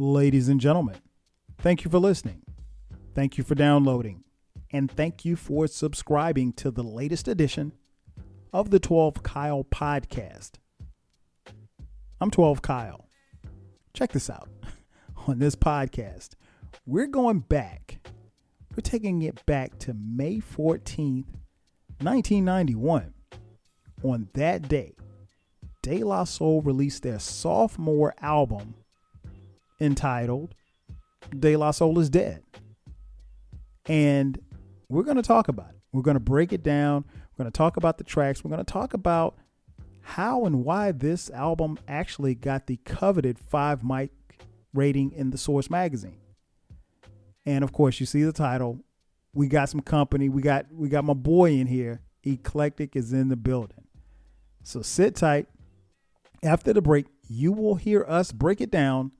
Ladies and gentlemen, thank you for listening. Thank you for downloading. And thank you for subscribing to the latest edition of the 12 Kyle podcast. I'm 12 Kyle. Check this out. On this podcast, we're going back. We're taking it back to May 14th, 1991. On that day, De La Soul released their sophomore album entitled De La Soul is Dead. And we're going to talk about it. We're going to break it down. We're going to talk about the tracks. We're going to talk about how and why this album actually got the coveted 5 mic rating in the Source magazine. And of course, you see the title. We got some company. We got my boy in here. Eclectik is in the building. So sit tight. After the break, you will hear us break it down.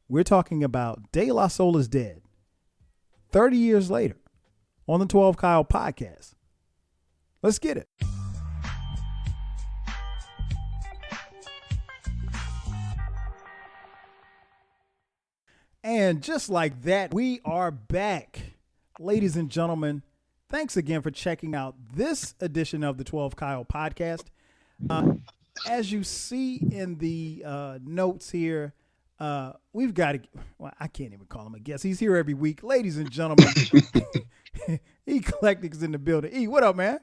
We're talking about De La Soul is Dead. 30 years later on the 12 Kyle podcast. Let's get it. And just like that, we are back. Ladies and gentlemen, thanks again for checking out this edition of the 12 Kyle podcast. As you see in the notes here, we've got I can't even call him a guest. He's here every week. Ladies and gentlemen, Eclectik's in the building. E, what up, man?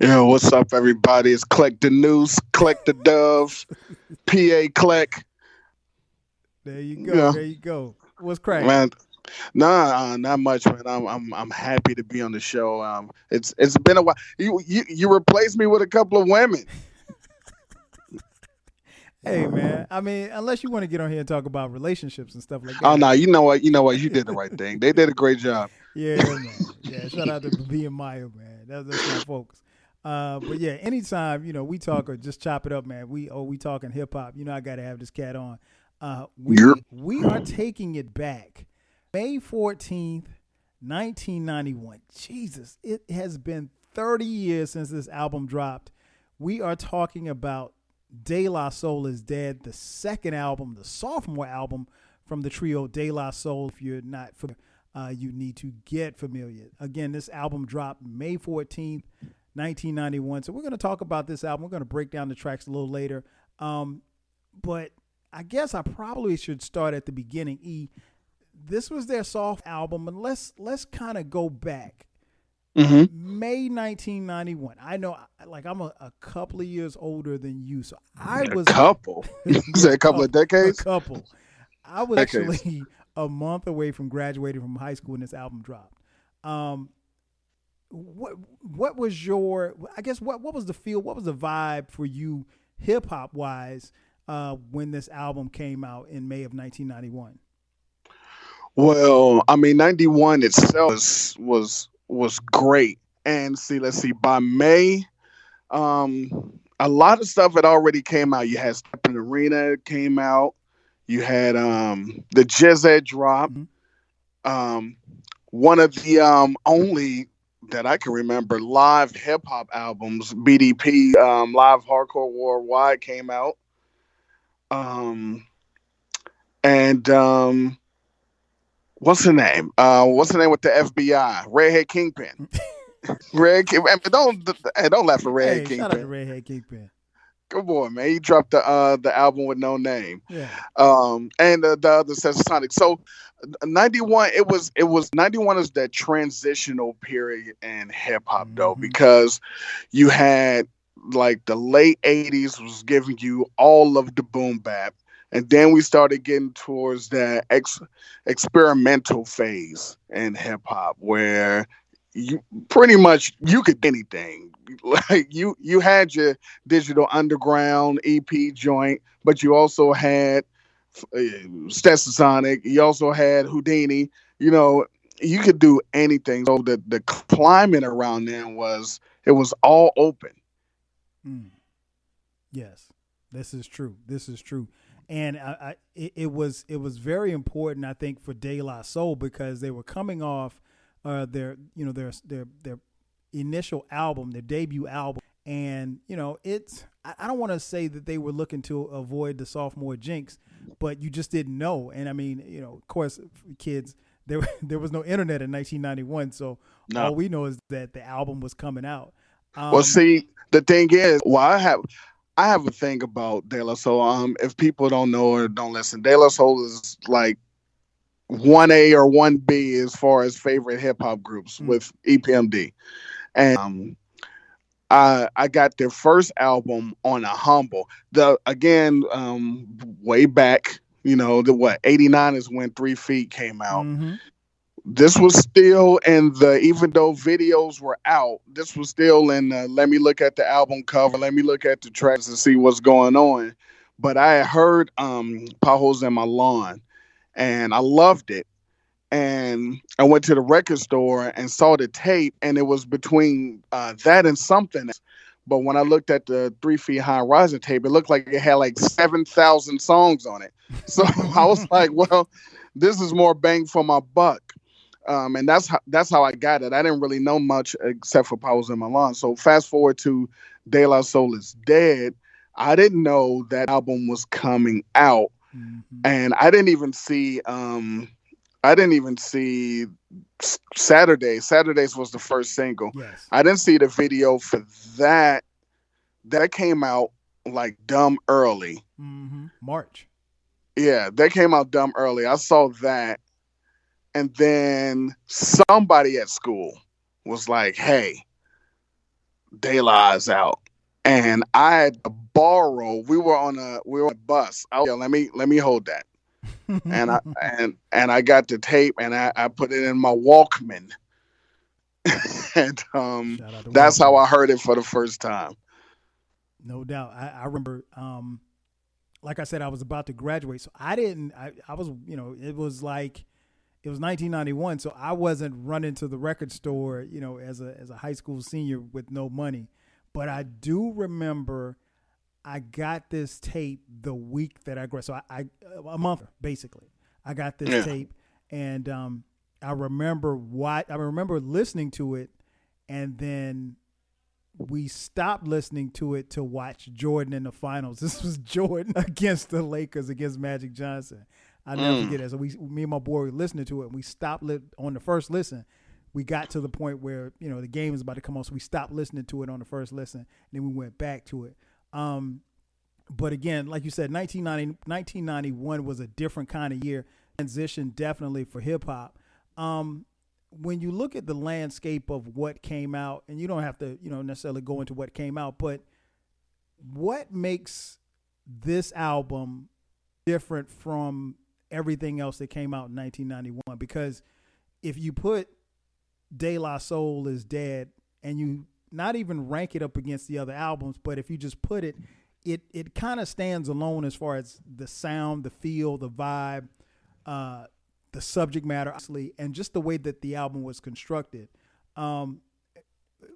Yeah, what's up, everybody? It's Kleck the Noose, Kleck the Dove, PA Kleck. There you go. Yeah. There you go. What's cracking? Man, not much, man. I'm happy to be on the show. It's been a while. You replaced me with a couple of women. Hey, man. I mean, unless you want to get on here and talk about relationships and stuff like that. Oh, no. You know what? You did the right thing. They did a great job. Yeah, man. Yeah, shout out to B and Maya, man. That's my folks. But yeah, anytime, we talk or just chop it up, man. We talking hip hop. I got to have this cat on. We are taking it back. May 14th, 1991. Jesus, it has been 30 years since this album dropped. We are talking about De La Soul is Dead, the second album, the sophomore album from the trio De La Soul. If you're not familiar, you need to get familiar. Again, this album dropped May 14th, 1991. So we're going to talk about this album. We're going to break down the tracks a little later. But I guess I probably should start at the beginning. This was their soft album, and let's kind of go back. Mm-hmm. May 1991. I know, like, I'm a couple of years older than you, so I was a couple. You say a couple of decades. A couple. I was actually a month away from graduating from high school when this album dropped. What was your? I guess what was the feel? What was the vibe for you, hip hop wise, when this album came out in May of 1991? Well, I mean, 91 itself was great. And let's see, by May, a lot of stuff had already came out. You had Step in the Arena came out. You had the Jizz drop. Mm-hmm. One of the only that I can remember live hip hop albums, BDP, Live Hardcore Worldwide came out. And what's the name? What's the name with the FBI? Redhead Kingpin. Don't laugh at Redhead Kingpin. Shout out to Redhead Kingpin. Come on, man. He dropped the album with no name. Yeah. And the other Sonic. So 91, it was 91 is that transitional period in hip hop though, because you had like the late 80s was giving you all of the boom bap. And then we started getting towards that experimental phase in hip hop where you pretty much you could do anything. Like you had your Digital Underground EP joint, but you also had Stetsasonic. You also had Houdini. You could do anything. So the climate around then was all open. Yes, this is true. And it was very important, I think, for De La Soul because they were coming off their initial album, their debut album, And, I don't want to say that they were looking to avoid the sophomore jinx, but you just didn't know. And I mean, of course, kids, there was no internet in 1991. So No. all we know is that the album was coming out. Well, see, the thing is, I have a thing about De La Soul. If people don't know or don't listen, De La Soul is like 1A or 1B as far as favorite hip hop groups with EPMD. And I got their first album on a humble. Way back, 89 is when 3 Feet came out. Mm-hmm. This was still in even though videos were out, this was still in let me look at the album cover, let me look at the tracks and see what's going on. But I had heard Potholes in My Lawn, and I loved it. And I went to the record store and saw the tape, and it was between that and something else. But when I looked at the 3 Feet High and Rising tape, it looked like it had like 7,000 songs on it. So I was like, well, this is more bang for my buck. And that's how I got it. I didn't really know much except for Powers in My Lawn. So fast forward to De La Soul is Dead. I didn't know that album was coming out, and I didn't even see Saturdays. Saturdays was the first single. Yes. I didn't see the video for that. That came out like dumb early. March. Yeah, that came out dumb early. I saw that. And then somebody at school was like, "Hey, De La is out," and I had to borrow. We were on a bus. Let me hold that, and I got the tape and I put it in my Walkman, and that's how I heard it for the first time. No doubt. I remember. Like I said, I was about to graduate, so I didn't. I was, it was like. It was 1991, so I wasn't running to the record store, as a high school senior with no money. But I do remember I got this tape the week that I graduated. So a month basically. I got this tape, and I remember listening to it, and then we stopped listening to it to watch Jordan in the finals. This was Jordan against the Lakers, against Magic Johnson. I never forget it. So me and my boy were listening to it, and we stopped on the first listen. We got to the point where, the game was about to come on, so we stopped listening to it on the first listen, and then we went back to it. But again, like you said, 1991 was a different kind of year. Transition definitely for hip-hop. When you look at the landscape of what came out, and you don't have to, necessarily go into what came out, but what makes this album different from everything else that came out in 1991? Because if you put De La Soul is Dead and you not even rank it up against the other albums, but if you just put it kind of stands alone as far as the sound, the feel, the vibe, the subject matter, obviously, and just the way that the album was constructed.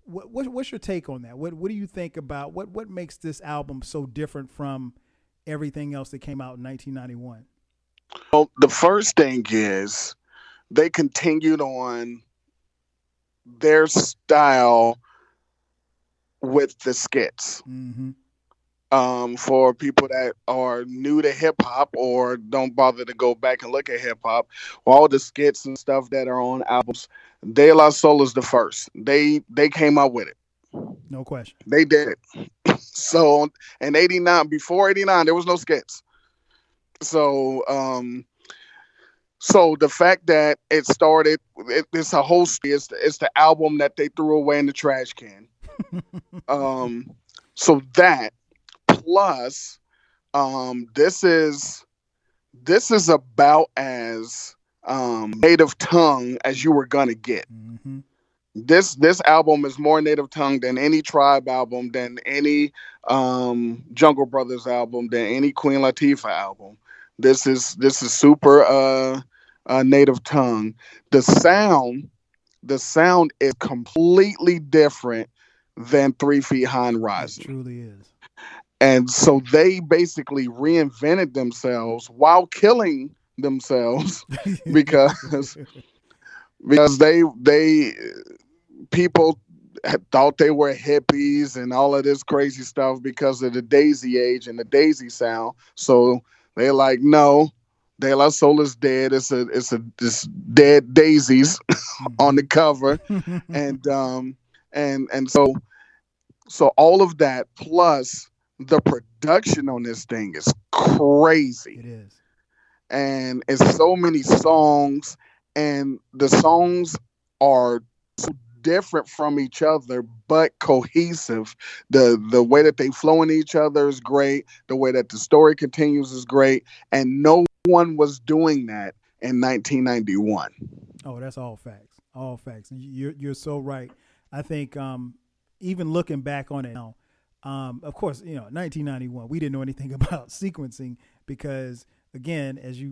What's your take on that? What do you think about what makes this album so different from everything else that came out in 1991? Well, the first thing is they continued on their style with the skits. For people that are new to hip hop or don't bother to go back and look at hip hop, all the skits and stuff that are on albums, De La Soul is the first. They came out with it. No question. They did it. So in 89, before 89, there was no skits. So so the fact that it started, it's a whole story. It's the album that they threw away in the trash can. So that plus, this is about as native tongue as you were gonna get. This album is more native tongue than any Tribe album, than any Jungle Brothers album, than any Queen Latifah album. This is super native tongue. The sound is completely different than 3 Feet High and Rising. It truly is. And so they basically reinvented themselves while killing themselves because they people had thought they were hippies and all of this crazy stuff because of the Daisy Age and the Daisy sound. So they're like, no, De La Soul is dead. It's dead daisies on the cover, and so all of that plus the production on this thing is crazy. It is. And it's so many songs, and the songs are so different from each other but cohesive. The way that they flow in each other is great. The way that the story continues is great, and no one was doing that in 1991. Oh, that's all facts. All facts. You're so right. I think even looking back on it now, of course, 1991, we didn't know anything about sequencing because, again, as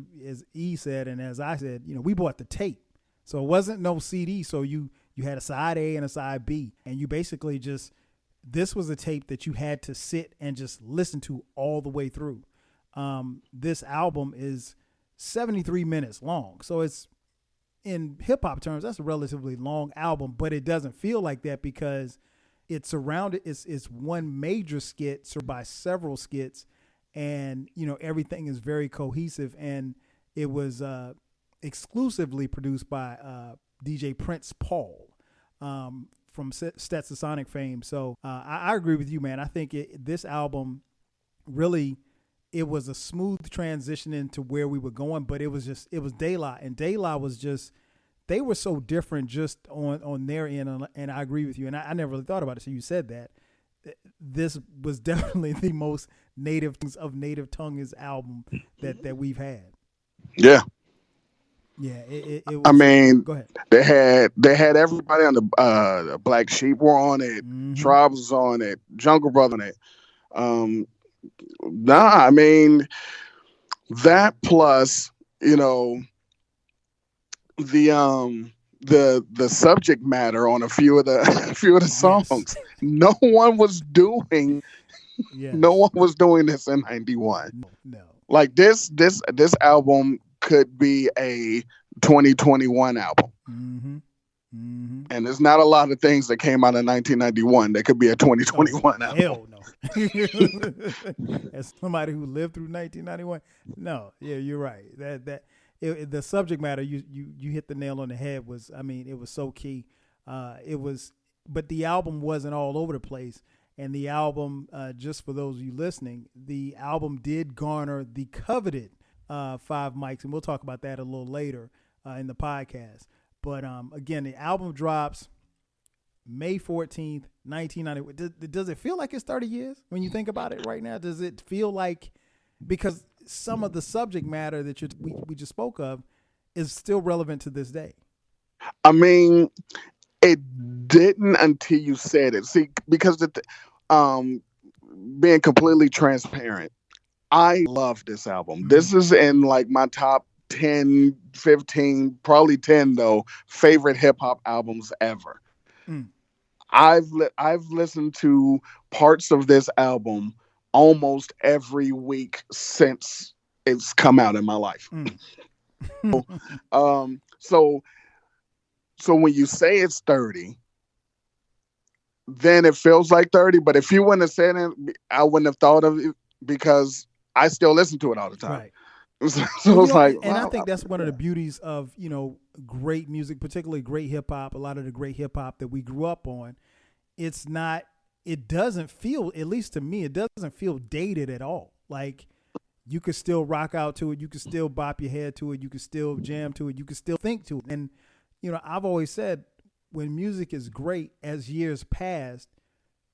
E said and as I said, we bought the tape, so it wasn't no CD. So you had a side A and a side B, and you basically this was a tape that you had to sit and just listen to all the way through. This album is 73 minutes long, so it's, in hip hop terms, that's a relatively long album, but it doesn't feel like that because it's surrounded. It's one major skit surrounded by several skits, and everything is very cohesive. And it was exclusively produced by DJ Prince Paul from Stetsasonic fame. So I agree with you, man. I think this album really, it was a smooth transition into where we were going, but it was De La, and De La was just, they were so different just on their end, and I agree with you, and I never really thought about it, so you said that. This was definitely the most native tongues album that we've had. Yeah. Yeah, it was, I mean, go ahead. They had everybody on the Black Sheep were on it, Tribes was on it, Jungle Brother on it. I mean, that plus, the subject matter on a few of the songs. Yes. No one was doing this in 91. No. Like this album could be a 2021 album. And there's not a lot of things that came out in 1991 that could be a 2021 album. Hell no. As somebody who lived through 1991, no. Yeah, you're right. The subject matter you hit the nail on the head was, I mean, it was so key. But the album wasn't all over the place. And the album, just for those of you listening, the album did garner the coveted 5 mics, and we'll talk about that a little later in the podcast. But again, the album drops May 14th, 1991. Does it feel like it's 30 years when you think about it right now? Does it feel like, because some of the subject matter that we just spoke of is still relevant to this day? I mean, it didn't until you said it. See, because being completely transparent, I love this album. This is in like my top 10, 15, probably 10 though, favorite hip hop albums ever. I've listened to parts of this album almost every week since it's come out in my life. So when you say it's 30, then it feels like 30. But if you wouldn't have said it, I wouldn't have thought of it because I still listen to it all the time. Right. So it's like, and wow, I think that's one of the beauties of, great music, particularly great hip hop. A lot of the great hip hop that we grew up on, it doesn't feel, at least to me, it doesn't feel dated at all. Like, you could still rock out to it. You could still bop your head to it. You could still jam to it. You could still think to it. And, I've always said, when music is great, as years passed,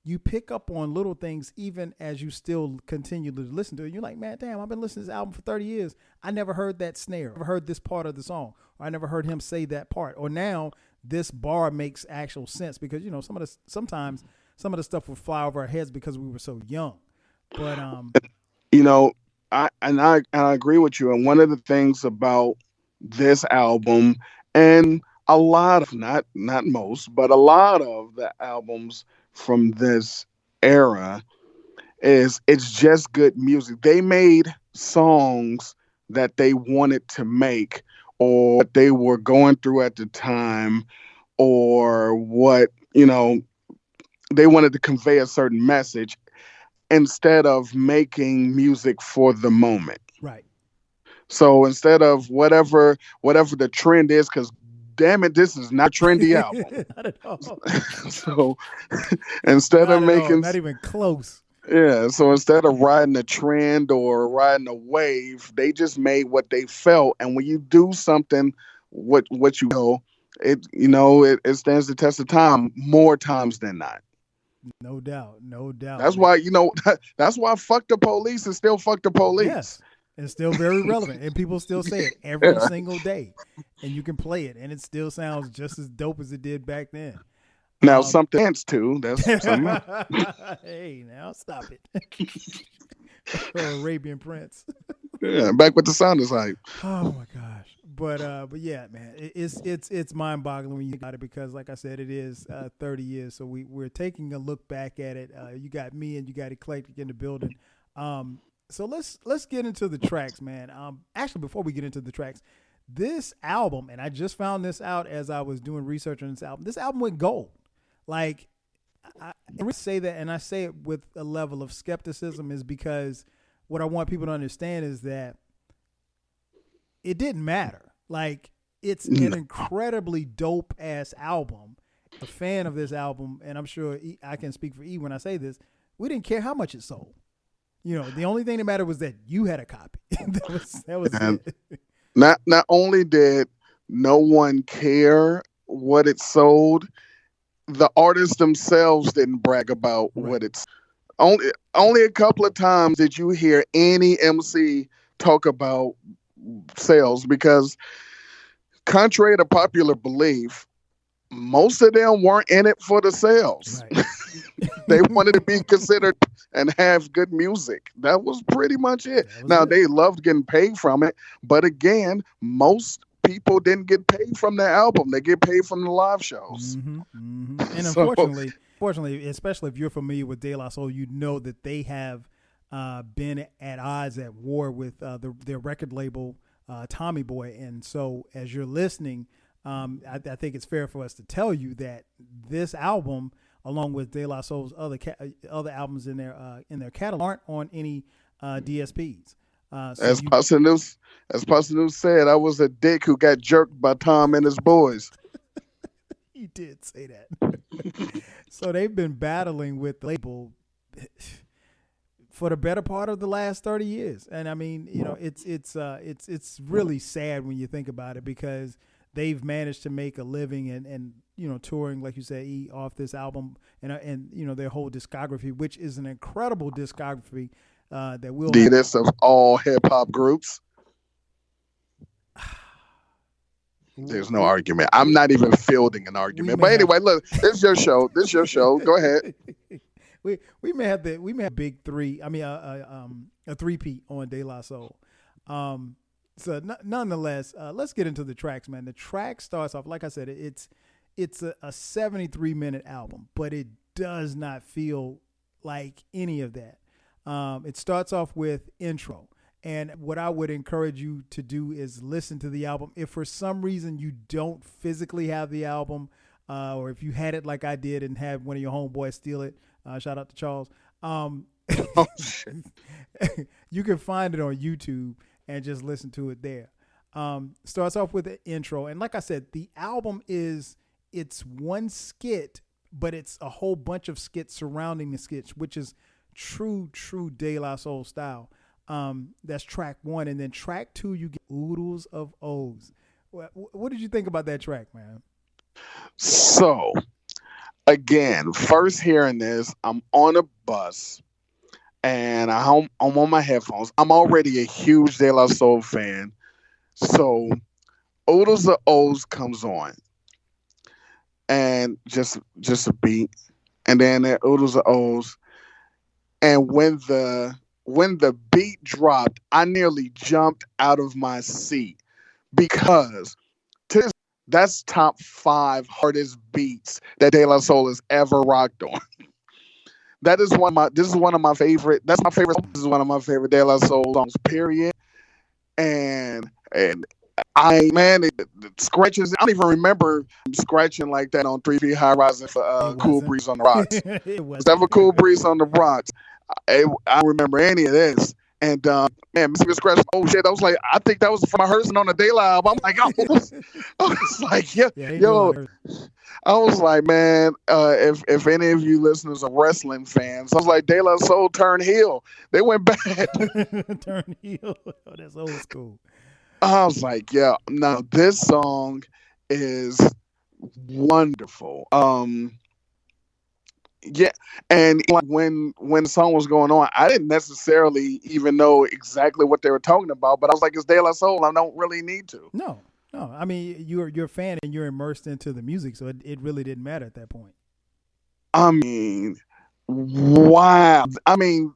you pick up on little things even as you still continue to listen to it. You're like, man, damn, I've been listening to this album for 30 years. I never heard that snare. I never heard this part of the song. Or I never heard him say that part. Or now this bar makes actual sense because, sometimes some of the stuff will fly over our heads because we were so young. But I agree with you. And one of the things about this album, and a lot of, not most, but a lot of the albums from this era, is it's just good music. They made songs that they wanted to make, or what they were going through at the time, or what they wanted to convey a certain message instead of making music for the moment. Right. So instead of whatever the trend is, because damn it, this is not a trendy album. Not at all. So instead of Not at all. making Not even close. yeah, so instead of riding a trend or riding a wave, they just made what they felt. And when you do something, what you feel, it stands the test of time more times than not. No doubt. No doubt, That's man. why that's why "Fuck the Police" is still "Fuck the Police." Yes. It's still very relevant, and people still say it every Yeah. single day. And you can play it, and it still sounds just as dope as it did back then. Now Um, something else too. That's something else. hey, now stop it. Oh, Arabian Prince. Yeah, back with the sound is hype. Oh my gosh. But yeah, man, it's mind boggling when you think about it because, like I said, it is 30 years. So we're taking a look back at it. You got me and you got Eclectic in the building. So let's get into the tracks, man. Actually, before we get into the tracks, this album, and I just found this out as I was doing research on this album. This album went gold. Like I say that, and I say it with a level of skepticism, is because what I want people to understand is that it didn't matter. Like, it's an incredibly dope ass album. A fan of this album, and I'm sure I can speak for E when I say this. We didn't care how much it sold. The only thing that mattered was that you had a copy. that was And it. not only did no one care what it sold, the artists themselves didn't brag about Right. what it's. Only a couple of times did you hear any MC talk about sales because, contrary to popular belief, most of them weren't in it for the sales. Right. They wanted to be considered and have good music. That was pretty much it. That was Now, it. they loved getting paid from it, but again, most people didn't get paid from the album. They get paid from the live shows. And So, unfortunately, especially if you're familiar with De La Soul, you know that they have been at odds, at war with their record label, Tommy Boy. And so, as you're listening, I think it's fair for us to tell you that this album, along with De La Soul's other albums in their catalog, aren't on any DSPs. as Pastor said, I was a dick who got jerked by Tom and his boys. You did say that. So they've been battling with the label for the better part of the last 30 years. And I mean, it's really sad when you think about it because they've managed to make a living and touring, like you said, off this album and their whole discography, which is an incredible discography that will The this of all hip hop groups. There's no argument. I'm not even fielding an argument. But anyway, look, it's your show. This is your show. Go ahead. we may have big three. I mean, a three-peat on De La Soul. So nonetheless, let's get into the tracks, man. The track starts off, like I said, it's a 73-minute album, but it does not feel like any of that. It starts off with intro. And what I would encourage you to do is listen to the album. If for some reason you don't physically have the album, or if you had it like I did and had one of your homeboys steal it, shout out to Charles, you can find it on YouTube and just listen to it there. Starts off with the intro. And like I said, the album it's one skit, but it's a whole bunch of skits surrounding the skits, which is true De La Soul style. That's track one. And then track two, you get Oodles of O's. What did you think about that track, man? So, again, first hearing this, I'm on a bus and I'm on my headphones. I'm already a huge De La Soul fan. So, Oodles of O's comes on and just a beat. And then Oodles of O's. And when the beat dropped, I nearly jumped out of my seat because that's top 5 hardest beats that De La Soul has ever rocked on. This is one of my favorite. This is one of my favorite De La Soul songs. Period. And the scratches. I don't even remember scratching like that on 3 Feet High Rising for Cool Breeze on the Rocks. It Was wasn't. that for Cool Breeze on the Rocks? I don't remember any of this. And man, Mississippi Scratch. Oh shit! I was like, I think that was from my Hurson on the Daylight album. I'm like, I was like, yeah, yo. I was like, man, if any of you listeners are wrestling fans, I was like, De La Soul turned heel. They went bad. Turn heel. Oh, that's old school. I was like, yeah, no, this song is wonderful. Yeah, and like when the song was going on, I didn't necessarily even know exactly what they were talking about, but I was like, it's De La Soul. I don't really need to. No. I mean, you're a fan and you're immersed into the music, so it really didn't matter at that point. I mean, wow. I mean,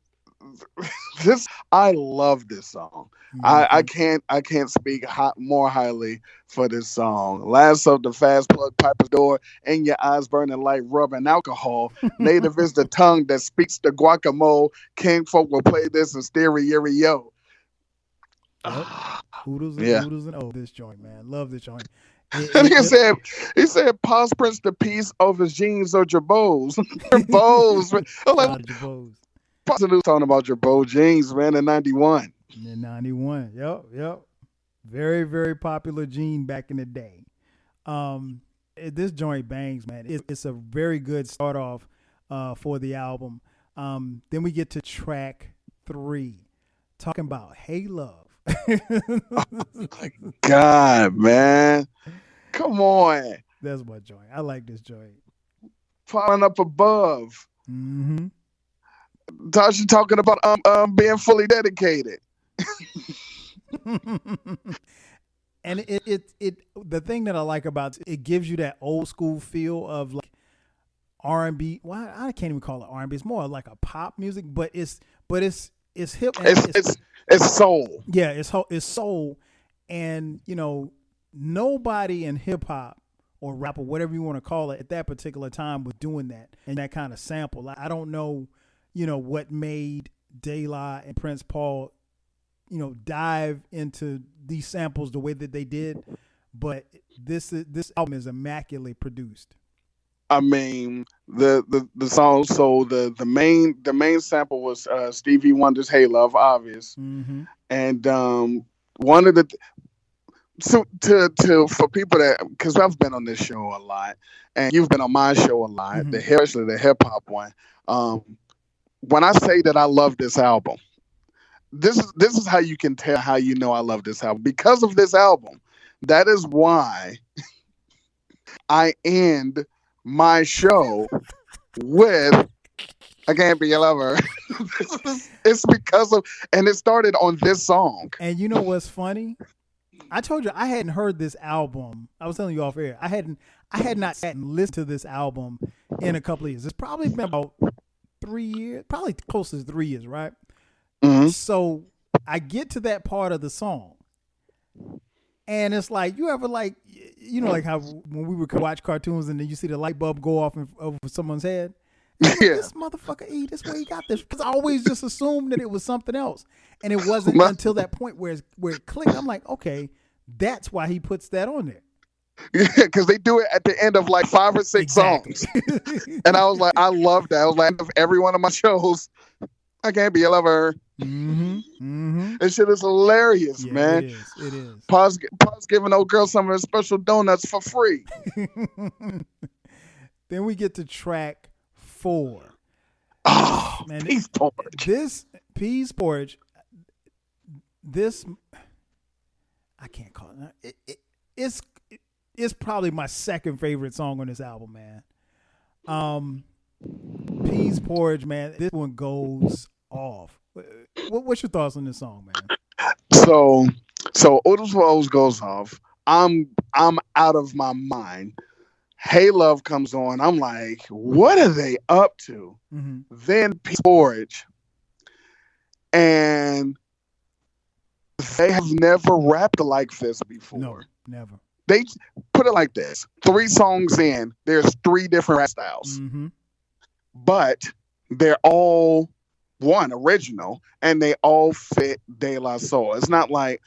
I love this song. Mm-hmm. I can't speak more highly for this song. Last of the fast plug piper's door, and your eyes burning like rubber and alcohol. Native is the tongue that speaks the guacamole. King folk will play this in stereo. Yep. Hoodles Yeah. and oh, this joint, man. Love this joint. And he said, "Pause Prince the piece of his jeans or Jabos." Jabos. I'm like, Jabos. Who's talking about Jabot jeans, man, in '91. In 91. Yep. Very, very popular gene back in the day. This joint bangs, man. It's a very good start off for the album. Then we get to track 3, talking about Hey Love. My God, man. Come on. That's my joint. I like this joint. Falling up above. Mm-hmm. Tasha talking about being fully dedicated. And it the thing that I like about it gives you that old school feel of like R&B. Well, I can't even call it R&B. It's more like a pop music, but it's hip. And it's soul. Yeah, it's soul, and nobody in hip hop or rap or whatever you want to call it at that particular time was doing that and that kind of sample. I don't know, what made De La and Prince Paul, dive into these samples the way that they did, but this album is immaculately produced. I mean, the song. So the main sample was Stevie Wonder's "Hey Love," obvious, Mm-hmm. and one of the so to for people that, because I've been on this show a lot, and you've been on my show a lot, Mm-hmm. especially the hip hop one. When I say that I love this album, this is how you can tell how you know I love this album, because of this album. That is why I end my show with "I Can't Be Your Lover." It's because of, and it started on this song. And you know what's funny? I told you I hadn't heard this album. I was telling you off air. I had not sat and listened to this album in a couple of years. It's probably been about 3 years, probably close to 3 years, right? Mm-hmm. So I get to that part of the song, and it's like, you ever like how when we would watch cartoons and then you see the light bulb go off over someone's head? Like, Yeah. this motherfucker, this way he got this. Because I always just assumed that it was something else, and it wasn't until that point where it clicked. I'm like, okay, that's why he puts that on there. Yeah, because they do it at the end of like 5 or 6 songs. And I was like, I love that. I was like, of every one of my shows, "I Can't Be Your Lover." Mm-hmm. Mm-hmm. This shit is hilarious, Yeah, man. It is. Pause giving old girl some of her special donuts for free. Then we get to track 4. Oh, Man, Peace Porch. This Peas Porch. This I can't call it. It's probably my second favorite song on this album, man. Peas Porch, man. This one goes off. What's your thoughts on this song, man? So Otis Rose goes off. I'm out of my mind. "Hey Love" comes on. I'm like, what are they up to? Mm-hmm. Then Peace Porch, and they have never rapped like this before. No, never. They put it like this: 3 songs in, there's 3 different rap styles, Mm-hmm. but they're all one original, and they all fit De La Soul. It's not like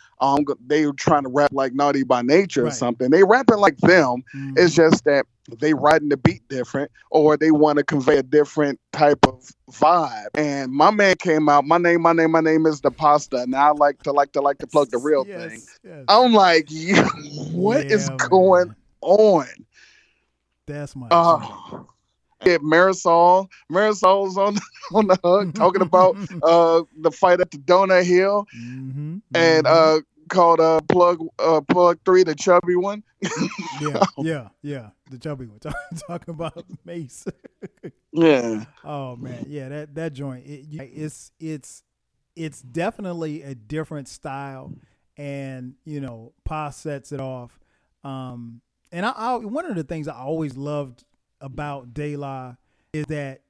they were trying to rap like Naughty by Nature or Right. something. They rapping like them. Mhm. It's just that they writing the beat different, or they want to convey a different type of vibe. And my man came out. My name is the Pasta, and I like to plug the real thing. Yes. I'm like, what is going on? That's my Yeah, Marisol's on the hook talking about the fight at the Donut Hill, and called plug 3, the chubby one. yeah, the chubby one. Talking about Mace. Yeah. Oh man, yeah, that joint. It's definitely a different style, and Pa sets it off. And I one of the things I always loved about De La is that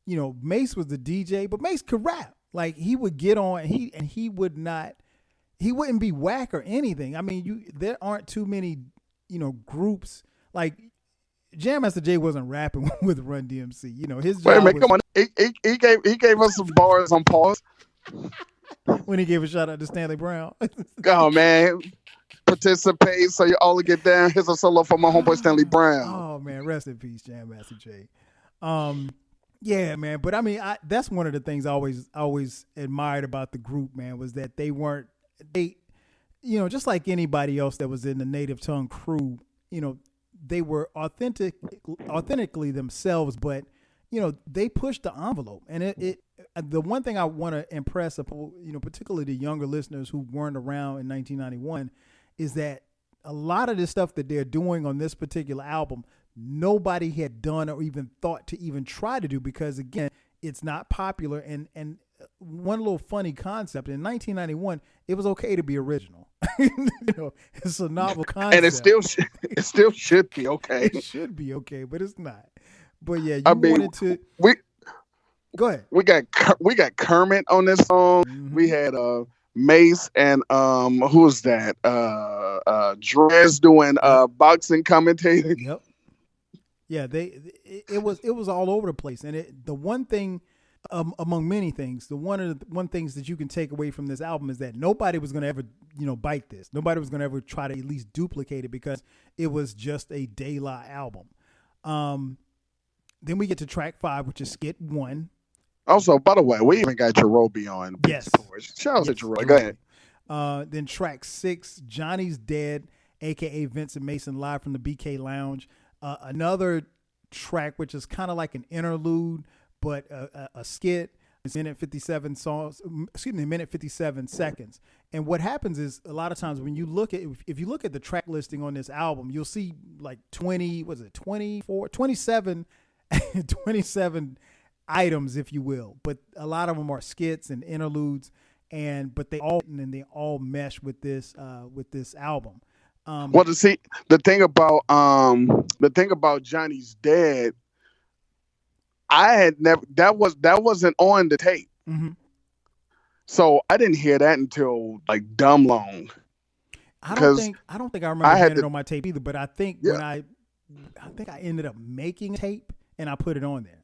Mace was the DJ, but Mace could rap. Like he would get on, he wouldn't be whack or anything. I mean, there aren't too many groups like Jam Master Jay wasn't rapping with Run DMC. His job was, come on. He gave us some bars on pause when he gave a shout out to Stanley Brown. Oh man. Participate so you all get down. Here's a solo for my homeboy Stanley Brown. Oh man, rest in peace, Jam Master Jay. Yeah, man. But I mean, that's one of the things I always admired about the group, man, was that they just like anybody else that was in the Native Tongue crew, they were authentically themselves, but they pushed the envelope. And the one thing I want to impress upon, particularly the younger listeners who weren't around in 1991, is that a lot of this stuff that they're doing on this particular album, nobody had done or even thought to even try to do, because again, it's not popular. And one little funny concept, in 1991, it was okay to be original. It's a novel concept, and it still should be okay. It should be okay, but it's not. But yeah, wanted to. Go ahead. We got Kermit on this song. Mm-hmm. We had Mace and who's that? Drez doing boxing commentating. Yep. Yeah, it was all over the place, and the one thing, among many things, one things that you can take away from this album is that nobody was going to ever bite this. Nobody was going to ever try to at least duplicate it, because it was just a De La album. Then we get to track 5, which is skit 1. Also, by the way, we even got Jerobi on. Yes. Shout out to Jerobi. Go ahead. Then track 6, Johnny's Dead, a.k.a. Vincent Mason, live from the BK Lounge. Another track which is kind of like an interlude, but a skit. It's minute 57 seconds. And what happens is, a lot of times when you look at, if you look at the track listing on this album, you'll see like 27 items, if you will, but a lot of them are skits and interludes, but they all mesh with this album. Well, to see the thing about Johnny's Dead, I had never that wasn't on the tape, so I didn't hear that until like dumb long. I don't think I remember hearing it on my tape either, but I think when I ended up making a tape and I put it on there.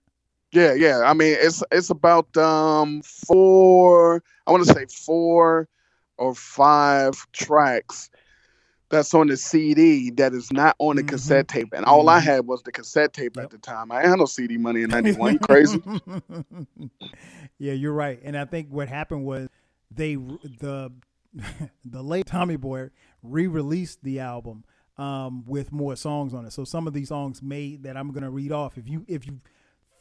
Yeah. I mean, it's about 4 or 5 tracks that's on the CD that is not on the cassette tape, and all I had was the cassette tape at the time. I had no CD money in '91. You crazy? Yeah, you're right. And I think what happened was the late Tommy Boy re-released the album with more songs on it. So some of these songs that I'm gonna read off, if you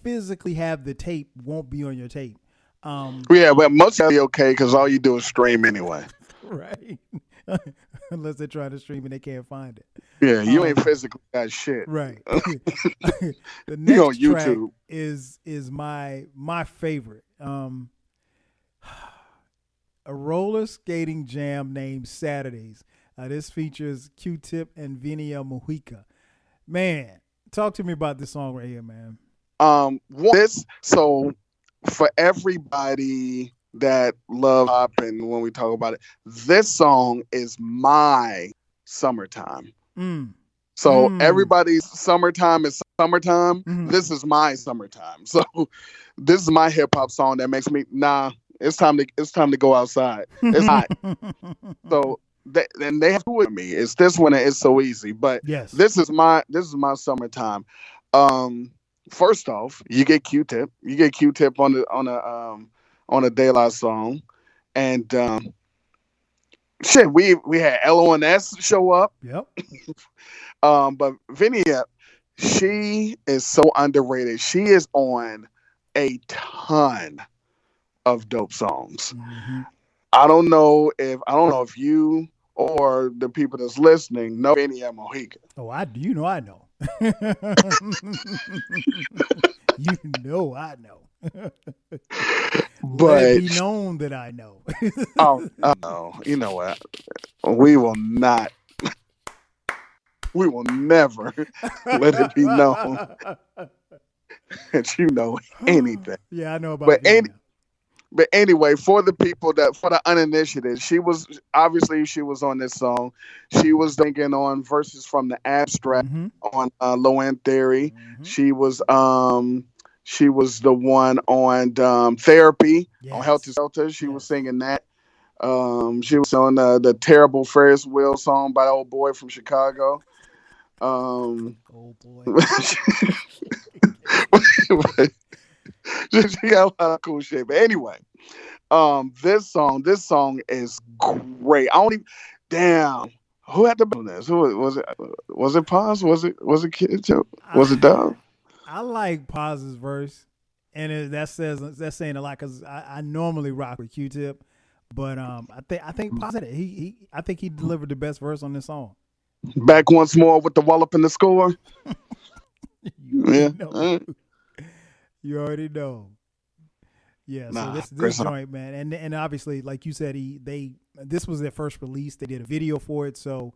physically have the tape, won't be on your tape. Yeah, but most of it be okay, because all you do is stream anyway. Right. Unless they're trying to stream and they can't find it. Yeah, you ain't physically got shit. Right. The next on YouTube track is my favorite. A roller skating jam named Saturdays. This features Q-Tip and Vinia Mojica. Man, talk to me about this song right here, man. So for everybody that love pop, and when we talk about it, this song is my summertime. So everybody's summertime is summertime. Mm-hmm. This is my summertime. So this is my hip hop song that makes me it's time to go outside. It's hot. So and they have to with me. It's this one. It's so easy. But yes, this is my summertime. First off, you get Q-Tip. You get Q-Tip on a De La song, and shit, we had LONS show up. Yep. But Vinia, she is so underrated. She is on a ton of dope songs. Mm-hmm. I don't know if you or the people that's listening know Vinia Mojica. Oh, I know. You know, I know. But let it be known that I know. oh no, you know what? We will not. We will never let it be known that you know anything. Yeah, I know about But anyway, for the uninitiated, she was on this song. She was thinking on verses from the Abstract on Low End Theory. Mm-hmm. She was the one on Therapy on Helter Skelter. She was singing that. She was on the terrible Ferris Wheel song by the old boy from Chicago. Oh boy. She got a lot of cool shit. But anyway, this song is great. Damn. Who had the on this? Who was it? Was it Paz? Was it Kid? Was it Dove? I like Paz's verse, and that's saying a lot because I normally rock with Q-Tip, but I think Paz I think he delivered the best verse on this song. Back once more with the wallop in the score. You already know. Yeah, so this joint, man, and obviously, like you said, this was their first release. They did a video for it, so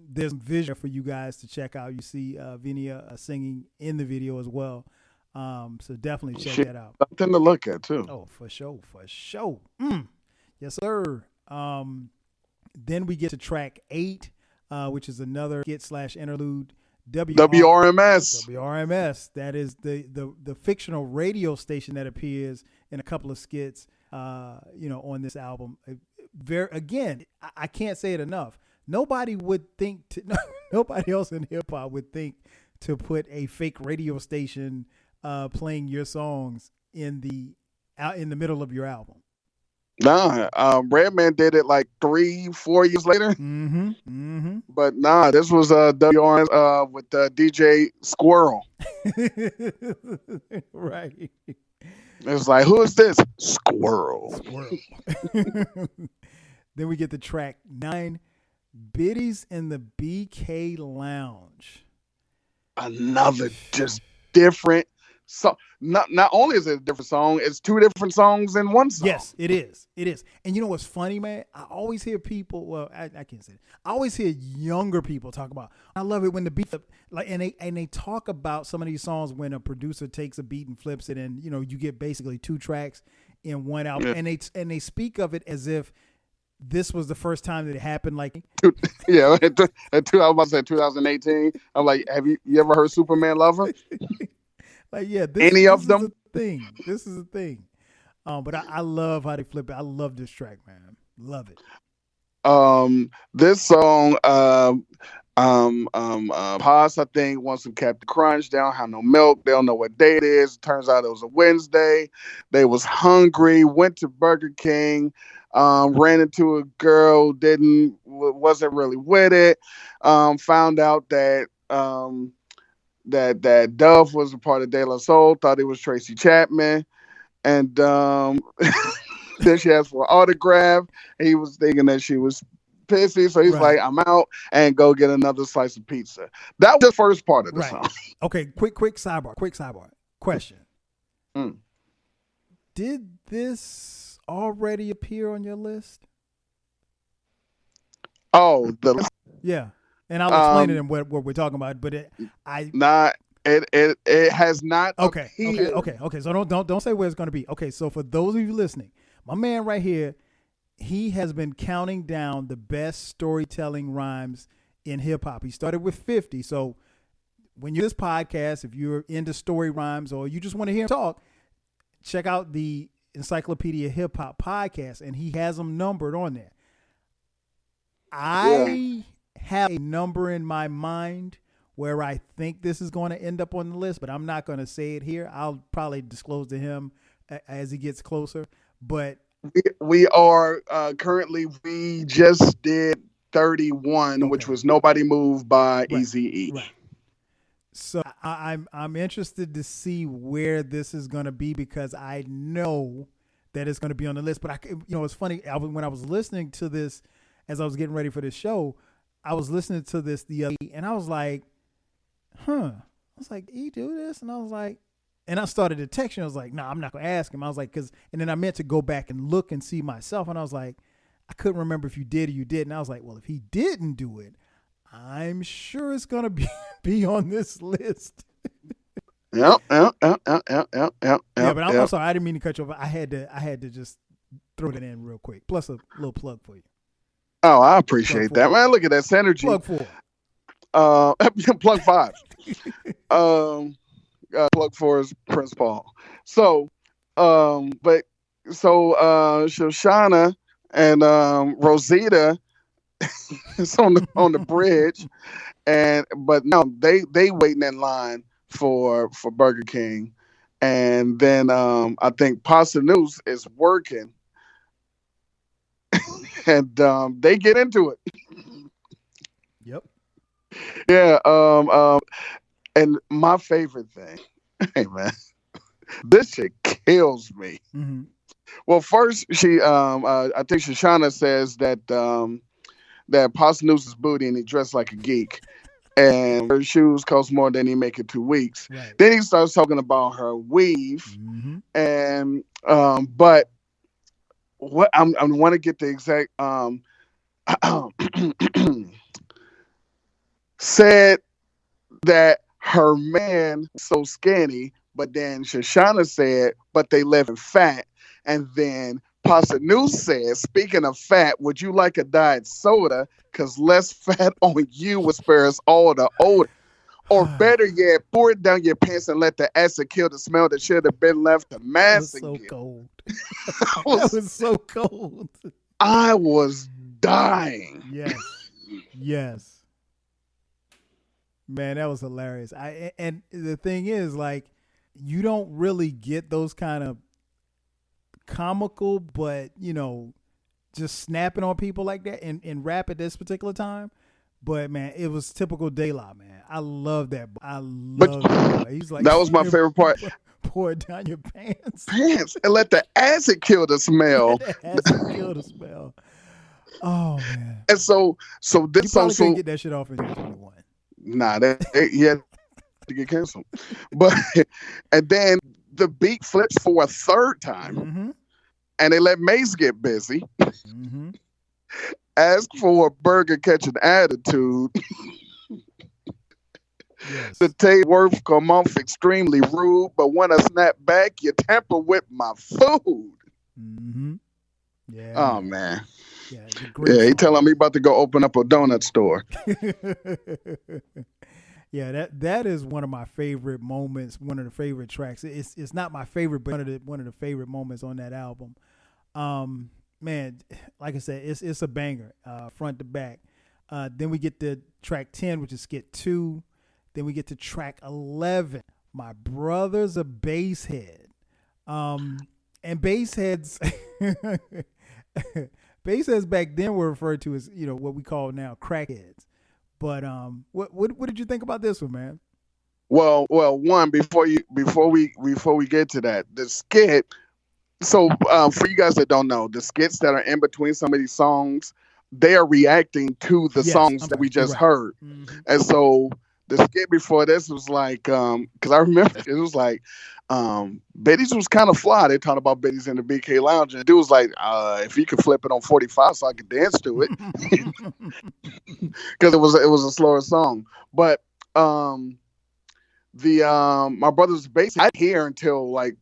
there's vision for you guys to check out. You see Vinia singing in the video as well, so definitely check that out. Something to look at too. Oh, for sure. Yes, sir. Then we get to track 8, which is another skit/interlude. WRMS. That is the fictional radio station that appears in a couple of skits, on this album. I can't say it enough. Nobody else in hip hop would think to put a fake radio station playing your songs in the middle of your album. Nah, Redman did it like 3-4 years later. But nah, this was WRN with DJ Squirrel. Right. It was like, who is this? Squirrel. Then we get the track 9, Biddies in the BK Lounge. Another just different song. Not only is it a different song, it's 2 different songs in one song. Yes, it is. And you know what's funny, man? I always hear people. Well, I can't say it. I always hear younger people talk about. I love it when the beat and they talk about some of these songs when a producer takes a beat and flips it, and you get basically 2 tracks in one album, and they speak of it as if this was the first time that it happened. Like, yeah, I was about to say 2018. I'm like, have you ever heard Superman Lover? Like, yeah, this of them? This is a thing. But I love how they flip it. I love this track, man. Love it. This song, Paz, I think, wants some Captain Crunch. They don't have no milk. They don't know what day it is. Turns out it was a Wednesday. They was hungry. Went to Burger King. Ran into a girl. Wasn't really with it. Found out that that Dove was a part of De La Soul. Thought it was Tracy Chapman. And then she asked for an autograph. He was thinking that she was pissy, so he's like, I'm out and go get another slice of pizza. That was the first part of the song. Okay, quick sidebar. Question. Did this already appear on your list? Oh, yeah. And I'll explain it in what we're talking about, but it has not. Okay. So don't say where it's going to be. Okay, so for those of you listening, my man right here, he has been counting down the best storytelling rhymes in hip hop. He started with 50. So when you're this podcast, if you're into story rhymes or you just want to hear him talk, check out the Encyclopedia Hip Hop podcast, and he has them numbered on there. I have a number in my mind where I think this is going to end up on the list, but I'm not going to say it here. I'll probably disclose to him as he gets closer. But we are currently, we just did 31, which was Nobody Moved by Eazy-E. Right. So I'm interested to see where this is going to be because I know that it's going to be on the list. But it's funny. When I was listening to this, as I was getting ready for this show, I was listening to this the other day, and I was like, I was like, he do this? And I was like, and I started to text him. I was like, I'm not going to ask him. I was like, and then I meant to go back and look and see myself. And I was like, I couldn't remember if you did or you didn't. And I was like, well, if he didn't do it, I'm sure it's going to be on this list. Yep. Yeah, but I'm sorry. I didn't mean to cut you off. I had to just throw that in real quick. Plus a little plug for you. Oh, I appreciate that, man. Look at that synergy. Plug 4. Plug 5. Plug 4 is Prince Paul. So, Shoshana and Rosita is on the bridge, but now they waiting in line for Burger King, and then I think Pasta News is working, and they get into it. Yep. Yeah. And my favorite thing, hey man, this shit kills me. Mm-hmm. Well, first she, I think Shoshana says that that Pasta News is booty and he dressed like a geek, and her shoes cost more than he make it 2 weeks. Right. Then he starts talking about her weave, mm-hmm. and but what I want to get the exact said that her man so skinny, but then Shoshana said, but they living fat. And then Pasta News said, speaking of fat, would you like a diet soda? Because less fat on you will spare us all the odor. Or better yet, pour it down your pants and let the acid kill the smell that should have been left to mask. That was so cold. That was so cold. I was dying. Yes. Man, that was hilarious. And the thing is, like, you don't really get those kind of comical, but just snapping on people like that in rap at this particular time. But man, it was typical De La, man. I love that. That. He's like, that was my favorite part. Pour it down your pants and let the acid kill the smell. Oh man. And so this you probably couldn't get that shit off in 2021. Nah, that had to get canceled. But and then the beat flips for a third time, mm-hmm. and they let Mace get busy. Mm-hmm. Ask for a burger catching attitude. Yes. The taste worth come off extremely rude, but when I snap back, you tamper with my food. Mm-hmm. Yeah. Oh man. Yeah, he telling me about to go open up a donut store. Yeah, that is one of my favorite moments. One of the favorite tracks. It's not my favorite, but one of the favorite moments on that album. Man, like I said, it's a banger, front to back. Then we get to track 10, which is skit 2. Then we get to track 11. My brother's a bass head. And bass heads. Bass heads back then were referred to as, what we call now crackheads. But what did you think about this one, man? Well, one before we get to that, the skit. So for you guys that don't know, the skits that are in between some of these songs, they are reacting to the songs that we just heard. Mm-hmm. And so the skit before this was like, because I remember it was like, Betty's was kind of fly. They talked about Betty's in the BK Lounge, and the dude was like, if you could flip it on 45 so I could dance to it, because it was a slower song. But my brother's bass I didn't hear until like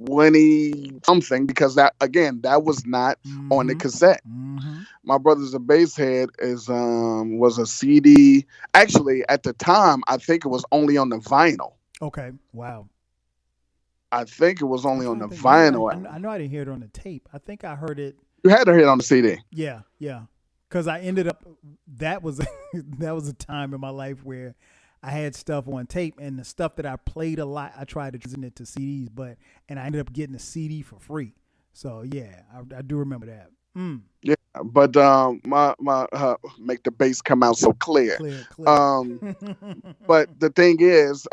20 something, because that was not on the cassette. My brother's a bass head was a CD. Actually, at the time, I think it was only on the vinyl. Okay. Wow. I think it was I'm only on trying the to think. Maybe vinyl. I know I didn't hear it on the tape. I think I heard it. You had to hear it on the CD. Yeah. Because I ended up, that was that was a time in my life where I had stuff on tape, and the stuff that I played a lot, I tried to transition it to CDs, and I ended up getting a CD for free. So yeah, I do remember that. Yeah, but my make the bass come out so clear. Clear. But the thing is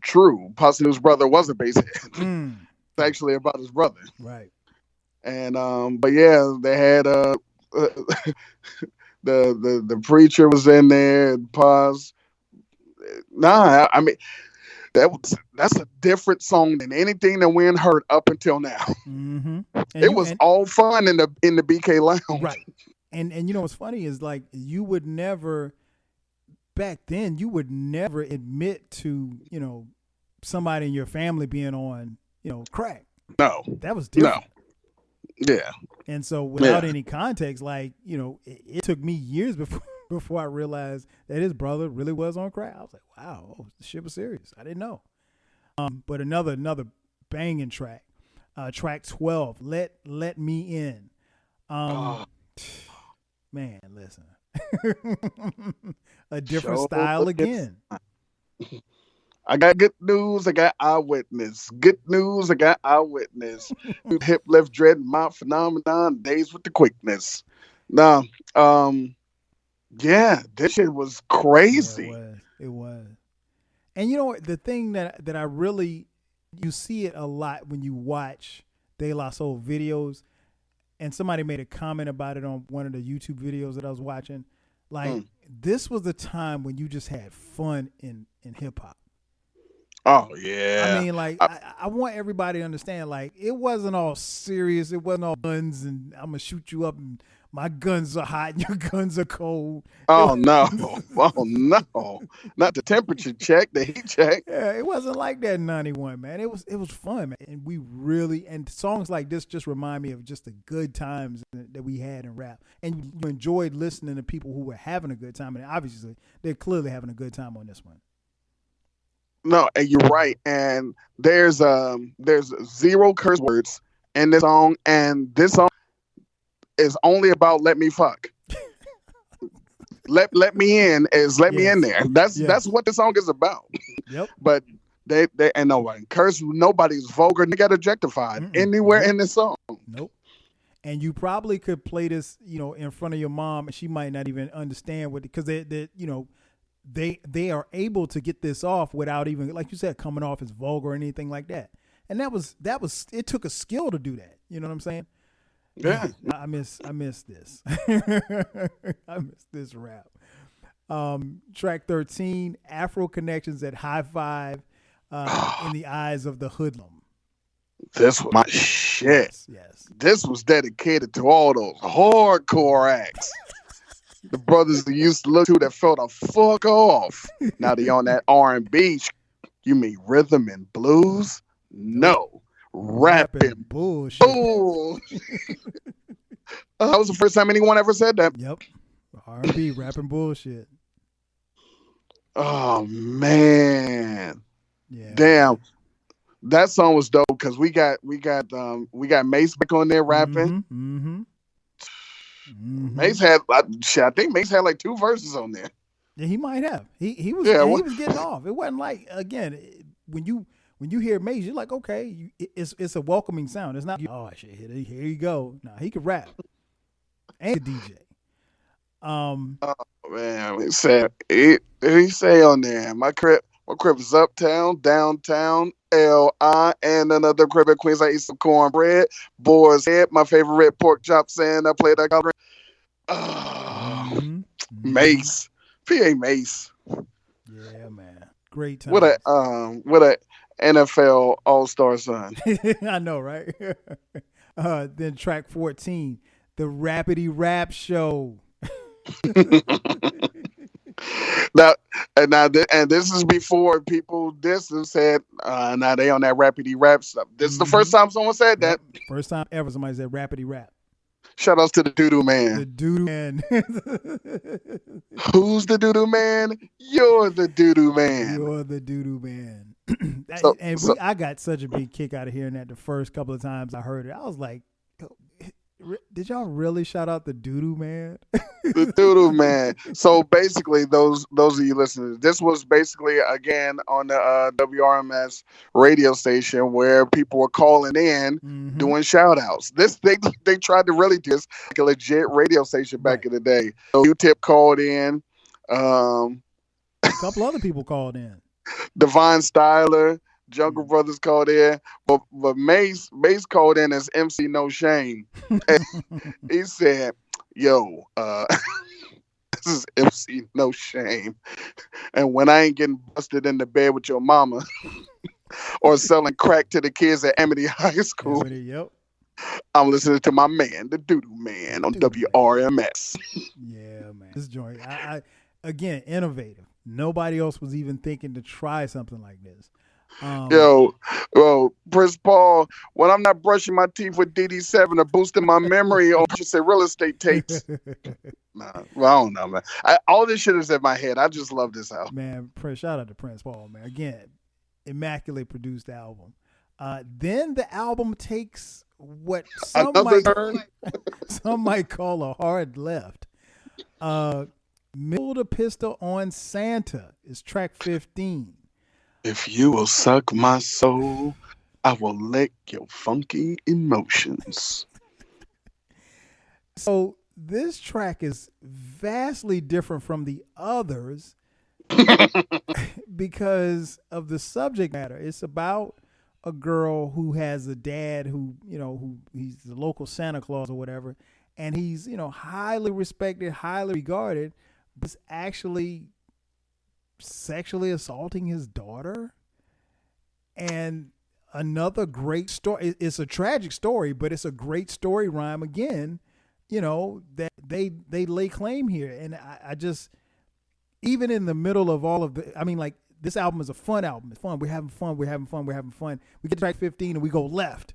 true. Pussy brother was a bass head. It's actually about his brother. Right. And but yeah, they had the preacher was in there. Pause. Nah, I mean that's a different song than anything that we heard up until now. It was all fun in the BK Lounge. Right. And you know what's funny is, like, you would never back then admit to, you know, somebody in your family being on, you know, crack. No. That was different. No. Yeah. And so without any context, like, you know, it took me years before I realized that his brother really was on crack. I was like, wow, this shit was serious. I didn't know. But another banging track, track 12, Let Me In. Man, listen. A different style again. I got good news. I got eyewitness. Good news. I got eyewitness. Hip, left, dread, my phenomenon. Days with the quickness. Now, yeah, this shit was crazy. Yeah, it was. And you know what? The thing that I really, you see it a lot when you watch De La Soul videos, and somebody made a comment about it on one of the YouTube videos that I was watching. Like, this was the time when you just had fun in hip hop. Oh, yeah. I mean, like, I want everybody to understand, like, it wasn't all serious. It wasn't all guns and I'm going to shoot you up and my guns are hot and your guns are cold. Oh, no. Oh, no. Not the temperature check, the heat check. Yeah, it wasn't like that in 91, man. It was fun, man. And we really, and songs like this just remind me of just the good times that we had in rap. And you enjoyed listening to people who were having a good time. And obviously, they're clearly having a good time on this one. No, and you're right. And there's zero curse words in this song, and this song is only about let me fuck. let me in is let me in there. That's what the song is about. Yep. But they and nobody curse. Nobody's vulgar. They got objectified anywhere in this song. Nope. And you probably could play this, you know, in front of your mom, and she might not even understand what, because they you know. They are able to get this off without even, like you said, coming off as vulgar or anything like that. And that was it took a skill to do that. You know what I'm saying? Yeah. I miss this. I miss this rap. Track 13, Afro Connections at High Five, in the Eyes of the Hoodlum. This was my shit. Yes. This was dedicated to all those hardcore acts. The brothers that used to look to that felt a fuck off. Now they on that R&B. You mean rhythm and blues? No. Rapping bullshit. That was the first time anyone ever said that. Yep. R&B, rapping bullshit. Oh, man. Yeah. Damn. That song was dope because we got Mace back on there rapping. Mace had, I think Mace had like 2 verses on there. Yeah, he might have. He was getting off. It wasn't like, again, when you hear Mace, you're like, okay, it's a welcoming sound. It's not, oh shit, here you go. No, he could rap and a DJ. Oh man, he say on there, my crib is uptown, downtown, LI, and another crib at Queens. I eat some cornbread, boar's head, my favorite red pork chops, and I play that color. Mace, PA Mace. Yeah, man, great time. What a NFL All-Star son. I know, right? Then track 14, the Rapidy Rap Show. Now, And now, and this is before people this and said, now they on that rapidy rap stuff. This is the first time someone said that. First time ever somebody said rapidy rap. Shout outs to the doo-doo man. The doo-doo man. Who's the doo-doo man? You're the doo-doo man. You're the doo-doo man. So, I got such a big kick out of hearing that the first couple of times I heard it. I was like, did y'all really shout out the doo-doo man? The doo-doo man. So basically, those of you listening, this was basically again on the WRMS radio station where people were calling in doing shout outs. This they tried to really do this like a legit radio station back in the day. So Q-Tip called in. A couple other people called in. Divine Styler, Jungle Brothers called in, but Mace called in as MC No Shame. He said, "Yo, this is MC No Shame, and when I ain't getting busted in the bed with your mama or selling crack to the kids at Amity High School, Yep. I'm listening to my man, the Doodoo Man, on WRMS." Yeah, man. This joint, I again, innovative. Nobody else was even thinking to try something like this. Yo, Prince Paul, when I'm not brushing my teeth with DD7 or boosting my memory on real estate tapes. Nah, well, I don't know, man. All this shit is in my head. I just love this album. Man, shout out to Prince Paul, man. Again, immaculately produced album. Then the album takes what some might call a hard left. Middle the Pistol on Santa is track 15. If you will suck my soul, I will lick your funky emotions. So this track is vastly different from the others because of the subject matter. It's about a girl who has a dad who he's the local Santa Claus or whatever, and he's, highly respected, highly regarded, but is actually sexually assaulting his daughter. And another great story. It's a tragic story, but it's a great story rhyme again, that they lay claim here. And I just, even in the middle of all of this album is a fun album. It's fun. We're having fun. We get to track 15 and we go left.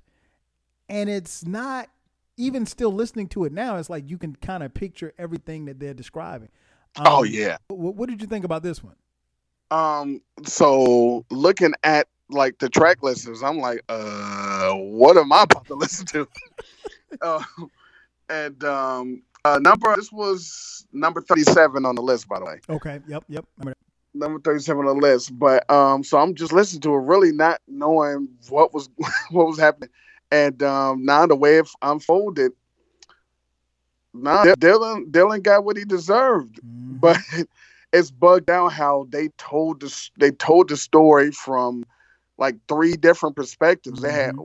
And it's not, even still listening to it now, it's like you can kind of picture everything that they're describing. Oh yeah. What did you think about this one? So looking at like the track listings, I'm like, what am I about to listen to? This was number 37 on the list, by the way. Okay. Yep. Number 37 on the list. But so I'm just listening to it, really not knowing what was happening. And now the way it unfolded, Dylan got what he deserved. But it's bugged out how they told the story from like three different perspectives. They had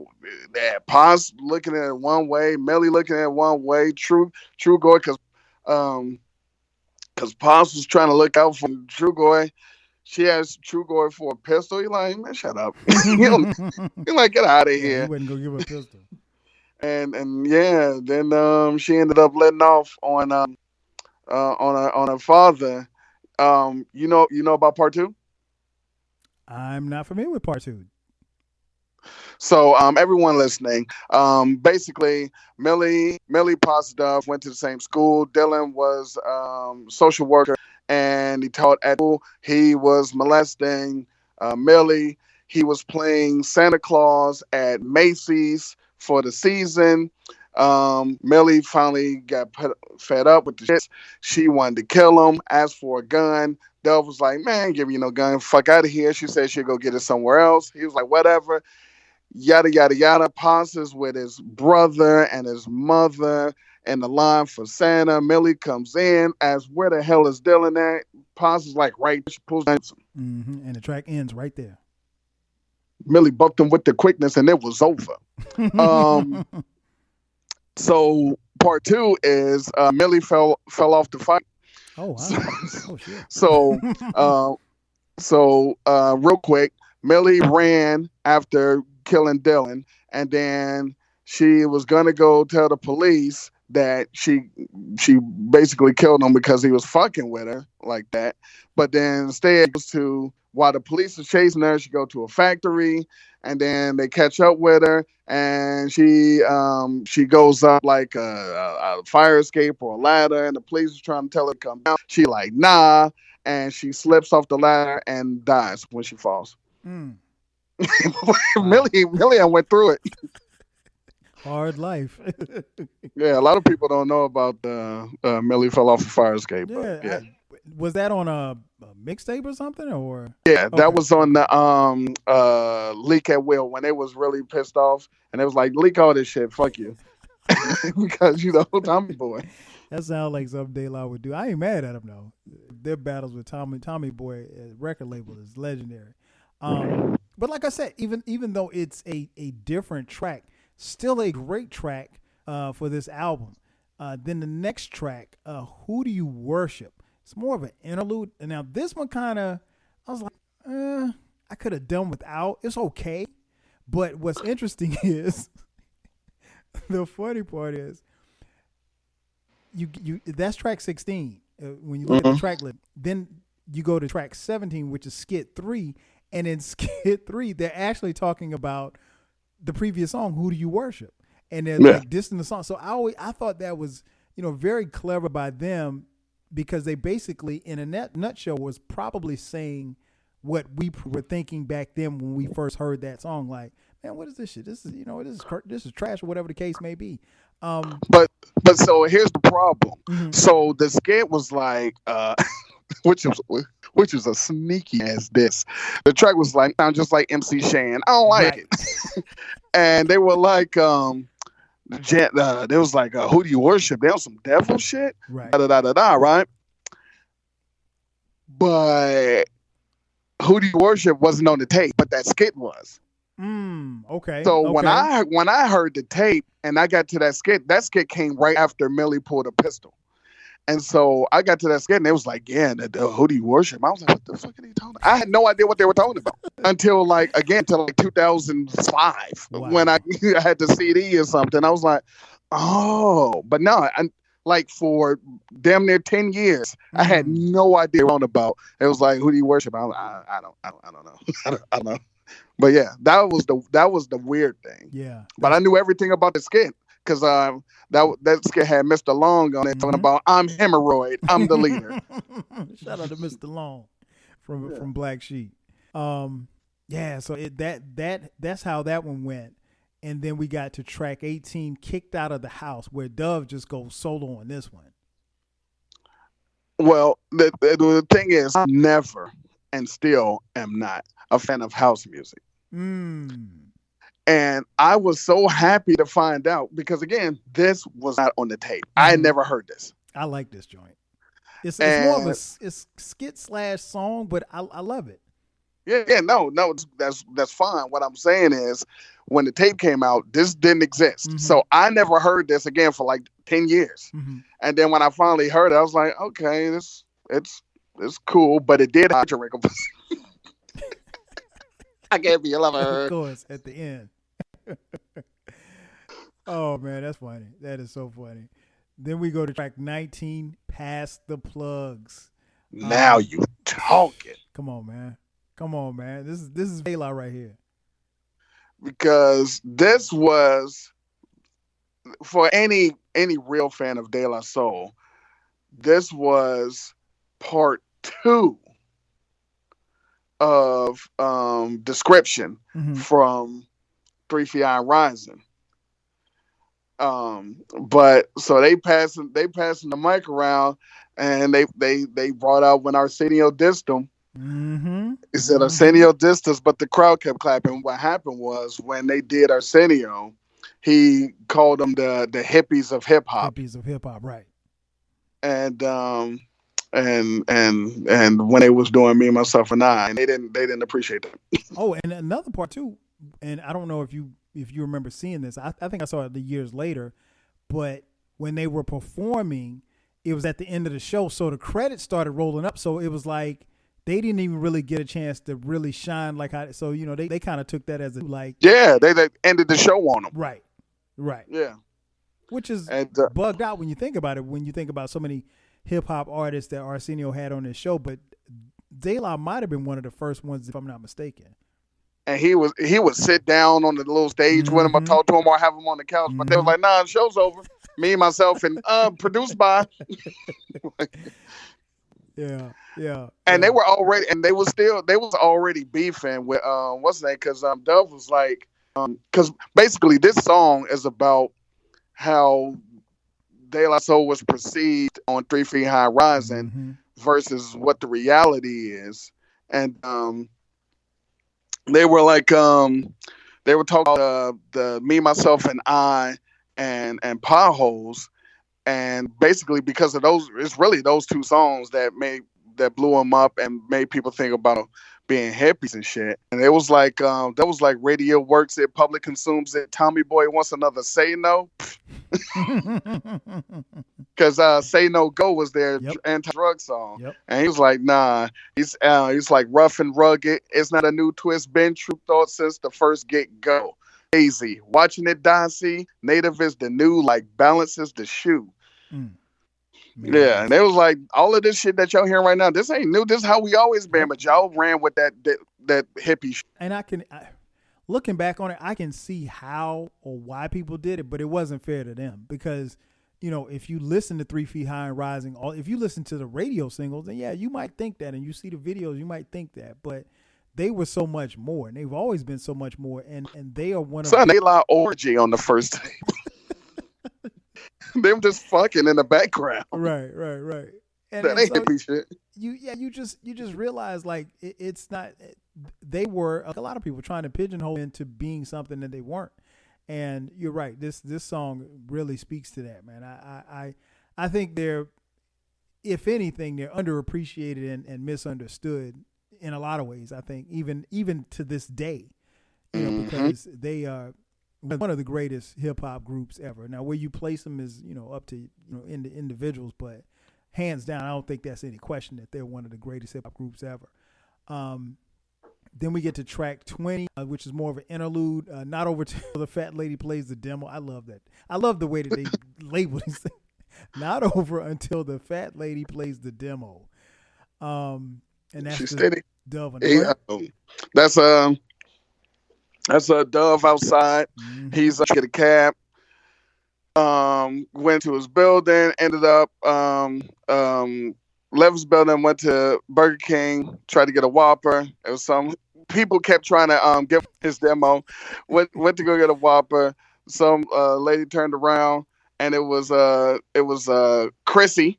Paz looking at it one way, Melly looking at it one way, True Goy, because Paz was trying to look out for True Goy. She asked True Goy for a pistol. He like, man, shut up. He like, get out of here. He wouldn't go give her a pistol. And yeah, then she ended up letting off on her father. You know about part 2? I'm not familiar with part 2. So everyone listening, basically Millie Posduff went to the same school. Dylan was social worker, and he taught at school. He was molesting Millie. He was playing Santa Claus at Macy's for the season. Millie finally got fed up with the shit. She wanted to kill him, asked for a gun. Dove was like, man, give you no gun. Fuck out of here. She said she'd go get it somewhere else. He was like, whatever. Yada, yada, yada. Passes with his brother and his mother in the line for Santa. Millie comes in, asks, where the hell is Dylan at? Passes like, right. She pulls down. And the track ends right there. Millie bucked him with the quickness, and it was over. So part 2 is Millie fell off the fight. Oh wow! Shit. So real quick, Millie ran after killing Dylan, and then she was gonna go tell the police that she basically killed him because he was fucking with her like that. But then instead goes to while the police are chasing her, she go to a factory and then they catch up with her and she goes up like a fire escape or a ladder and the police is trying to tell her to come down. She like nah and she slips off the ladder and dies when she falls. Mm. Wow. Millie went through it. Hard life. Yeah, a lot of people don't know about the Millie fell off a fire escape. But yeah. Was that on a mixtape or something? Or Yeah, that was on the Leak at Will when they was really pissed off and it was like leak all this shit, fuck you. Because you know Tommy Boy. That sounds like something De La would do. I ain't mad at him though. Their battles with Tommy Boy record label is legendary. But like I said, even though it's a different track, still a great track for this album. Then the next track, Who Do You Worship? It's more of an interlude. And now this one kind of, I was like, I could have done without. It's okay. But what's interesting is, the funny part is, you that's track 16. When you look at the track list, then you go to track 17, which is skit 3. And in skit 3, they're actually talking about the previous song, Who Do You Worship? And they're like dissing the song. So I thought that was, very clever by them because they basically, in a nutshell, was probably saying what we were thinking back then when we first heard that song. Like, man, what is this shit? This is, this is trash or whatever the case may be. But so here's the problem. Mm-hmm. So the skit was like, which was a sneaky ass diss. The track was like, sound just like MC Shan. I don't like it. And they were like, they was like, who do you worship? They on some devil shit. Right. Right. But who do you worship wasn't on the tape, but that skit was. Okay. So when I heard the tape and I got to that skit came right after Millie pulled a pistol. And so I got to that skit and it was like, yeah, who do you worship? I was like, what the fuck are they talking about? I had no idea what they were talking about until like 2005 when I had the CD or something. I was like, oh, but no, like for damn near 10 years, I had no idea what about. It was like, who do you worship? I don't know. I don't know. But yeah, that was the weird thing. Yeah. But I knew everything about the skit. Because that skit had Mr. Long on it talking about I'm hemorrhoid, I'm the leader. Shout out to Mr. Long from Black Sheep. Yeah, so that's how that one went. And then we got to track 18, Kicked Out of the House, where Dove just goes solo on this one. Well, the thing is, I never and still am not a fan of house music. And I was so happy to find out because, again, this was not on the tape. I had never heard this. I like this joint. It's more of a skit / song, but I love it. Yeah, no, that's fine. What I'm saying is, when the tape came out, this didn't exist. So I never heard this again for like 10 years. And then when I finally heard it, I was like, okay, it's cool, but it did have a record. I gave you a lover. Of course, at the end. Oh man, that's funny. That is so funny. Then we go to track 19, Pass the Plugs. Now you talking. Come on, man. This is Layla right here. Because this was, for any real fan of De La Soul, this was part 2 of Description from 3 Feet High Rising. But so they passing the mic around and they brought out When Arsenio Dissed Them. He said Arsenio dissed us, but the crowd kept clapping. What happened was when they did Arsenio, he called them the hippies of hip hop. Hippies of hip hop, right? And when they was doing Me, Myself, and I, and they didn't appreciate that. Oh, and another part too, and I don't know if you remember seeing this. I think I saw it the years later, but when they were performing, it was at the end of the show, so the credits started rolling up. So it was like they didn't even really get a chance to really shine like how. So they kind of took that as a like. Yeah, they ended the show on them. Right. Yeah. which is And bugged out when you think about it. When you think about so many hip hop artists that Arsenio had on his show, but De La might have been one of the first ones, if I'm not mistaken. and he would sit down on the little stage with him, or talk to him, or have him on the couch. But they was like, "Nah, the show's over." Me, myself, and produced by. Yeah. And they was already beefing with what's the name? Because Dove was like, because basically this song is about how De La Soul was perceived on 3 Feet High Rising versus what the reality is, and they were like they were talking about the Me, Myself, and I and Potholes, and basically because of those, it's really those two songs that blew him up and made people think about being hippies and shit. And it was like that was like radio works it, public consumes it, Tommy Boy wants another Say No. Because Say No Go was their anti-drug song. And he was like, nah. He's like rough and rugged. It's not a new twist. Been true thought since the first get go. Easy. Watching it die, see. Native is the new, like balance is the shoe. Yeah, and it was like all of this shit that y'all hearing right now. This ain't new. This is how we always been. But y'all ran with that hippie shit. And looking back on it, I can see how or why people did it, but it wasn't fair to them because, you know, if you listen to 3 Feet High and Rising, if you listen to the radio singles, then yeah, you might think that, and you see the videos, you might think that, but they were so much more, and they've always been so much more, and they are one of. Son, they lie orgy on the first tape. They were just fucking in the background. Right. And that ain't hippie shit. You just realize like it's not. They were a lot of people trying to pigeonhole into being something that they weren't, and you're right. This song really speaks to that, man. I think they're, if anything, they're underappreciated and misunderstood in a lot of ways. I think even to this day, you know, because they are one of the greatest hip hop groups ever. Now, where you place them is, you know, up to, you know, in the individuals, but hands down, I don't think that's any question that they're one of the greatest hip hop groups ever. Then we get to track 20, which is more of an interlude. Not over till the fat lady plays the demo. I love that. I love the way that they label these things. Not over until the fat lady plays the demo. And that's She's steady. Dove. That's a Dove outside. He's get a cab. Went to his building. Ended up left his building. Went to Burger King. Tried to get a Whopper. There was some people kept trying to get his demo. Went to go get a Whopper. Some lady turned around and it was Chrissy.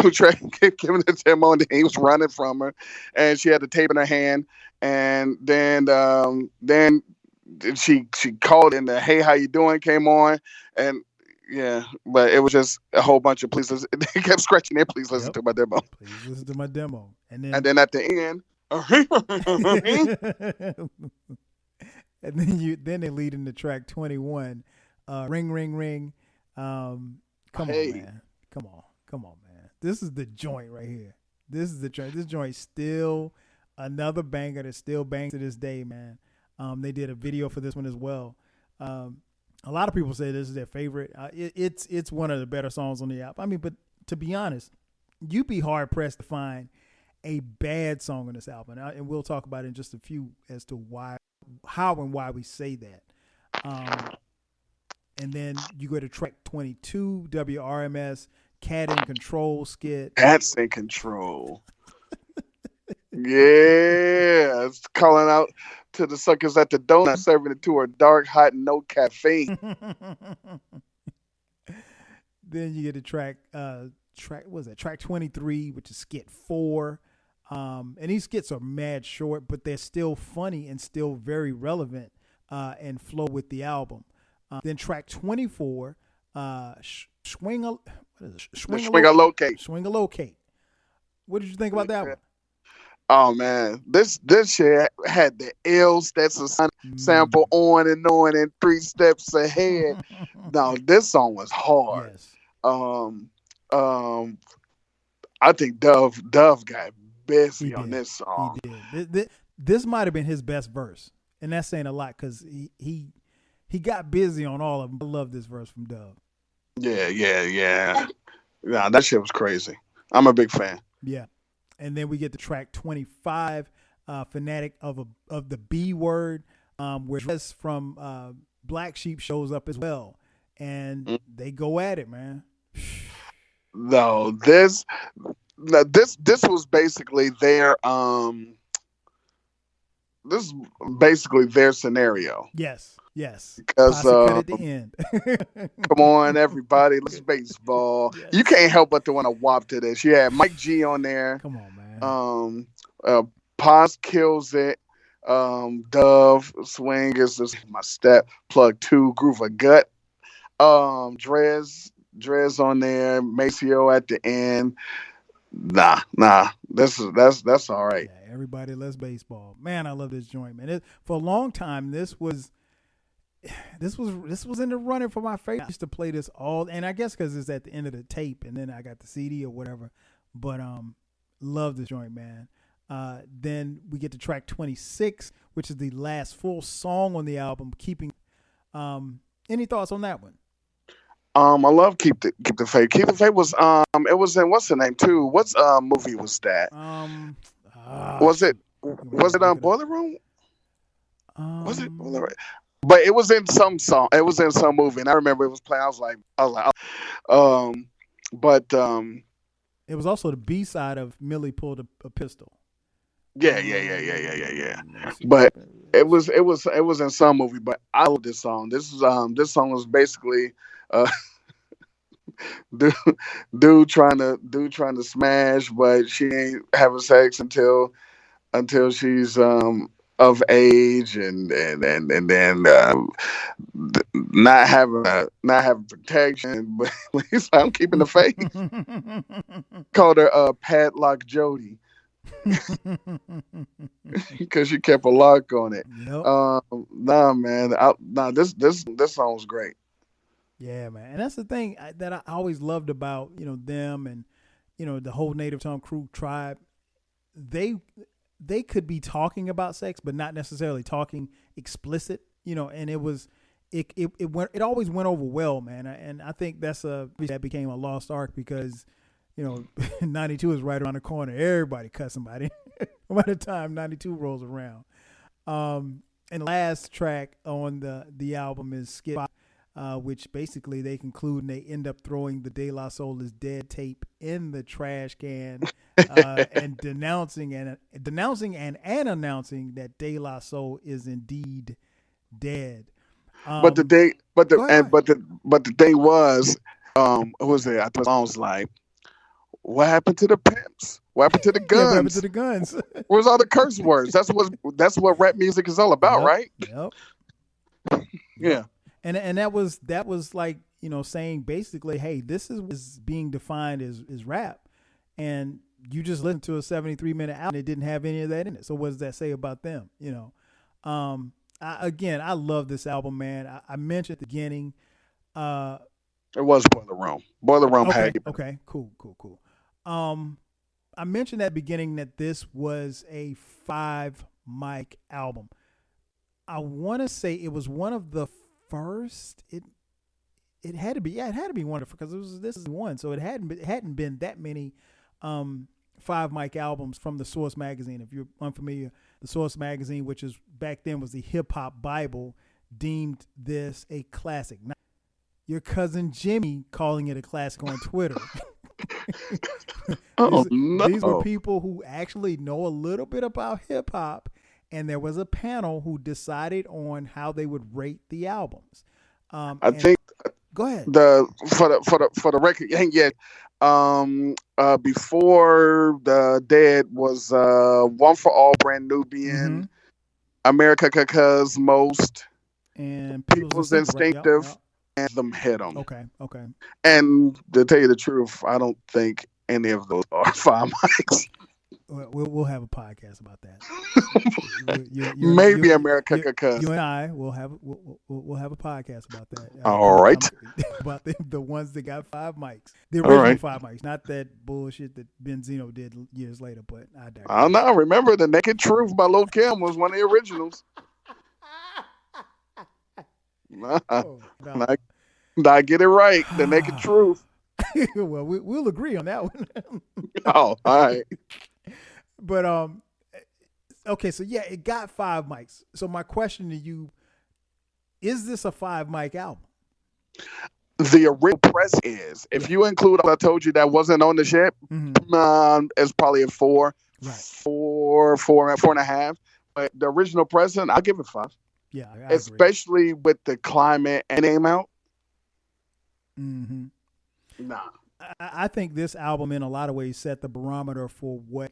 Who tried to give him the demo, and he was running from her, and she had the tape in her hand, and then she called, and the "Hey, how you doing?" came on, and yeah, but it was just a whole bunch of please. They kept scratching their please listen to my demo. Please listen to my demo, and then at the end, and then they lead into track 21, ring ring ring. Come on, man. Come on, man. This is the joint right here. This is the joint. This joint still another banger that still bangs to this day, man. They did a video for this one as well. A lot of people say this is their favorite. It's one of the better songs on the album. I mean, but to be honest, you'd be hard pressed to find a bad song on this album, and we'll talk about it in just a few as to how and why we say that. And then you go to track 22, WRMS. Cat in Control skit. Cat's in Control. Yeah. It's calling out to the suckers at the donut, serving it to her dark, hot, no caffeine. Then you get to track 23, which is skit 4. And these skits are mad short, but they're still funny and still very relevant and flow with the album. Then track 24, Swing a Locate. What did you think about that one? Oh man, this shit had the ill Stetson sample on and 3 steps ahead. No, this song was hard. Yes. I think Dove got busy on this song. He did. This might have been his best verse, and that's saying a lot because he he got busy on all of them. I love this verse from Dove. Yeah. Nah, that shit was crazy. I'm a big fan. Yeah. And then we get the track 25, Fanatic of the B Word, where Dress from Black Sheep shows up as well. And they go at it, man. No, this was basically their this is basically their scenario. Yes. Because cut at the end. Come on, everybody, let's baseball. Yes. You can't help but to want to wop to this. You had Mike G on there. Come on, man. Paz kills it. Dove swing is my step. Plug 2, Groove a Gut. Drez on there. Maceo at the end. Nah. That's all right. Yeah, everybody, let's baseball. Man, I love this joint, man. For a long time, this was in the running for my favorite. I used to play this all, and I guess because it's at the end of the tape, and then I got the CD or whatever. But love this joint, man. Then we get to track 26, which is the last full song on the album. Any thoughts on that one? I love Keep the Faith. Keep the Faith was it was in what's the name too? What's movie was that? Was it Boiler Room? Was it Boiler Room? But it was in some song. It was in some movie, and I remember it was playing. I was like, but it was also the B side of Millie Pulled a Pistol. Yeah. But it was in some movie. But I love this song. This song was basically dude trying to smash, but she ain't having sex until she's of age, and then not having protection, but at least I'm keeping the faith. Called her Padlock Jody because she kept a lock on it. Yep. Nah, man. This song was great. Yeah, man, and that's the thing that I always loved about them and the whole Native Tongue crew tribe. They could be talking about sex, but not necessarily talking explicit, and it always went over well, man. And I think that became a lost art because, 92 is right around the corner. Everybody cut somebody by the time 92 rolls around. And last track on the album is Skip, which basically they conclude and they end up throwing the De La Soul is Dead tape in the trash can. And denouncing and announcing that De La Soul is indeed dead. But the thing was, who was it? I was like, what happened to the pimps? What happened to the guns? What happened to the guns? Where's all the curse words? That's what rap music is all about, right? Yep. Yeah. And that was like, saying basically, hey, this is being defined as rap, and you just listened to a 73-minute album. It didn't have any of that in it. So what does that say about them? I love this album, man. I mentioned at the beginning. It was Boiler Room. Boiler Room had it. Okay, cool. I mentioned at the beginning that this was a 5-mic album. I want to say it was one of the first. It had to be. Yeah, it had to be wonderful because this is one. So it hadn't been that many 5-mic albums from the Source magazine. If you're unfamiliar, the Source magazine, which is back then was the hip hop Bible, deemed this a classic. Now, your cousin Jimmy calling it a classic on Twitter. These were people who actually know a little bit about hip hop, and there was a panel who decided on how they would rate the albums. I think. Go ahead. For the record, yeah. Before the Dead was One for All, Brand Nubian, America Cause Most, and People's Instinctive, right? Yep. Anthem hit them. Okay. And to tell you the truth, I don't think any of those are 5 mics. We'll have a podcast about that. Maybe America Cause. You and I will have a podcast about that. All right. About the ones that got 5 mics. The original 5 mics, not that bullshit that Benzino did years later, but I digress. I don't know. Remember, The Naked Truth by Lil' Kim was one of the originals. Oh, no. I get it right. The naked truth. Well, we'll agree on that one. Oh, all right. But okay, so yeah, it got 5 mics. So my question to you, is this a 5 mic album? The original press is. If you include all I told you that wasn't on the ship, it's probably a 4, Right. 4.5. But the original pressing, I'll give it 5. Yeah, I especially agree. with the climate and name out. Mm-hmm. Nah. I think this album, in a lot of ways, set the barometer for what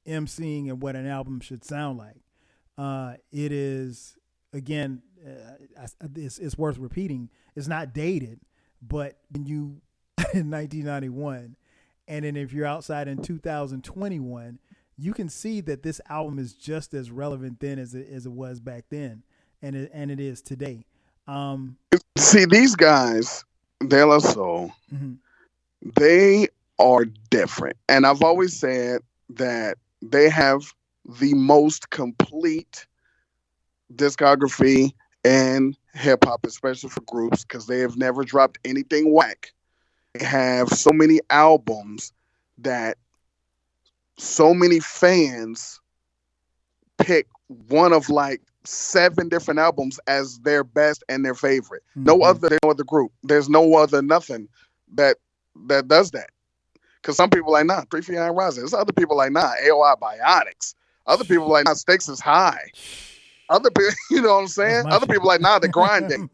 emceeing and what an album should sound like. It is, again, it's worth repeating. It's not dated, but when you in 1991, and then if you're outside in 2021, you can see that this album is just as relevant then as it was back then, and it is today. See, these guys, De La Soul, they are different, and I've always said that they have the most complete discography in hip hop, especially for groups, because they have never dropped anything whack. They have so many albums that so many fans pick one of like 7 different albums as their best and their favorite. No other group. There's no other nothing that does that. Because some people like, nah, 3 Feet High Rising. There's other people like, nah, AOI Biotics. Other people like, nah, Stakes is High. Other people, you know what I'm saying? Other people like, nah, The Grinding.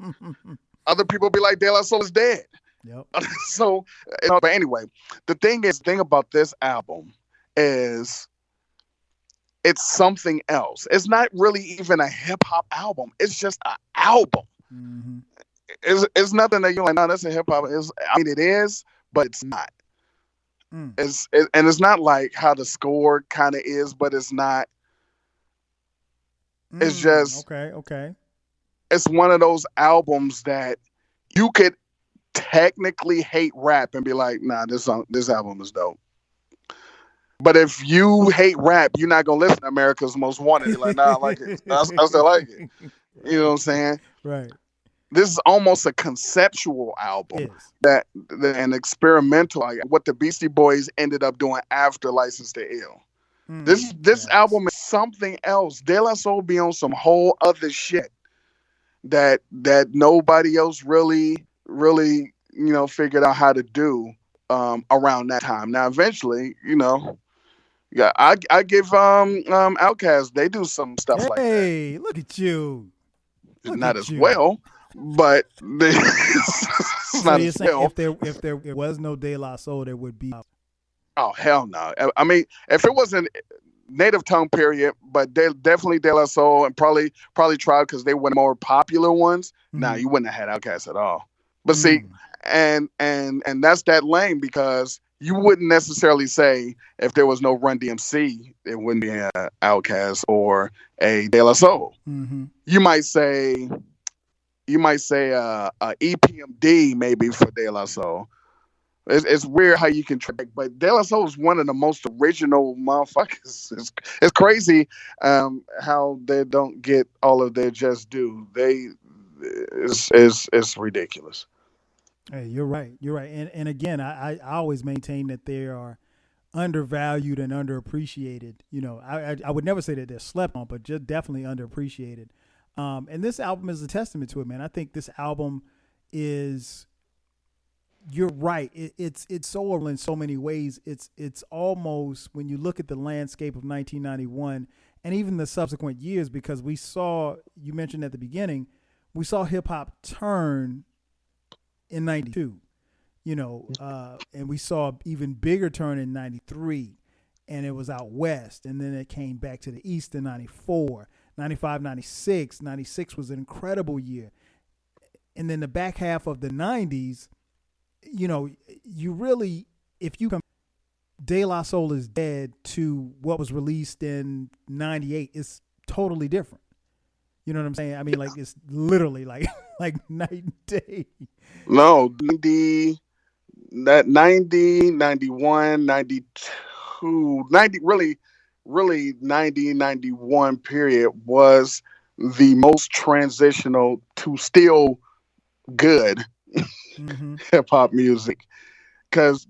Other people be like, De La Soul is dead. Yep. So, but anyway, the thing about this album is it's something else. It's not really even a hip hop album. It's just an album. It's nothing that you're like, no, that's a hip hop. I mean, it is, but it's not. And it's not like how the score kind of is, but it's not. It's just okay. It's one of those albums that you could technically hate rap and be like, nah, this album is dope. But if you hate rap, you're not gonna listen to America's Most Wanted. You're like, nah, I like it. I still like it. You know what I'm saying? Right. This is almost a conceptual album that an experimental, like what the Beastie Boys ended up doing after License to Ill. This album is something else. De La Soul be on some whole other shit that nobody else really figured out how to do around that time. Now eventually, yeah, I give Outkast, they do some stuff like that. Hey, look at you. Not as well, but it's not as well. If there was no De La Soul, there would be. Oh hell no! I mean, if it wasn't Native Tongue, period, but definitely De La Soul and probably Tribe because they were the more popular ones. Nah, you wouldn't have had Outkast at all. But see, and that's that lane because you wouldn't necessarily say if there was no Run DMC, it wouldn't be an Outkast or a De La Soul. You might say EPMD maybe for De La Soul. It's weird how you can track, but De La Soul is one of the most original motherfuckers. It's crazy how they don't get all of their just due. It's ridiculous. Hey, you're right. And again, I always maintain that they are undervalued and underappreciated. I would never say that they're slept on, but just definitely underappreciated. And this album is a testament to it, man. I think this album is. You're right. It's so in so many ways. It's almost when you look at the landscape of 1991 and even the subsequent years, because we saw, you mentioned at the beginning, we saw hip hop turn in 92, and we saw an even bigger turn in 93, and it was out west, and then it came back to the east in 94, 95, 96. 96 was an incredible year. And then the back half of the 90s, you really, if you compare De La Soul is Dead to what was released in 98, it's totally different. You know what I'm saying? I mean, like, it's literally like night and day. No, 90, 91, 92, 90, really 90, 91 period was the most transitional to still good Mm-hmm. hip hop music. Because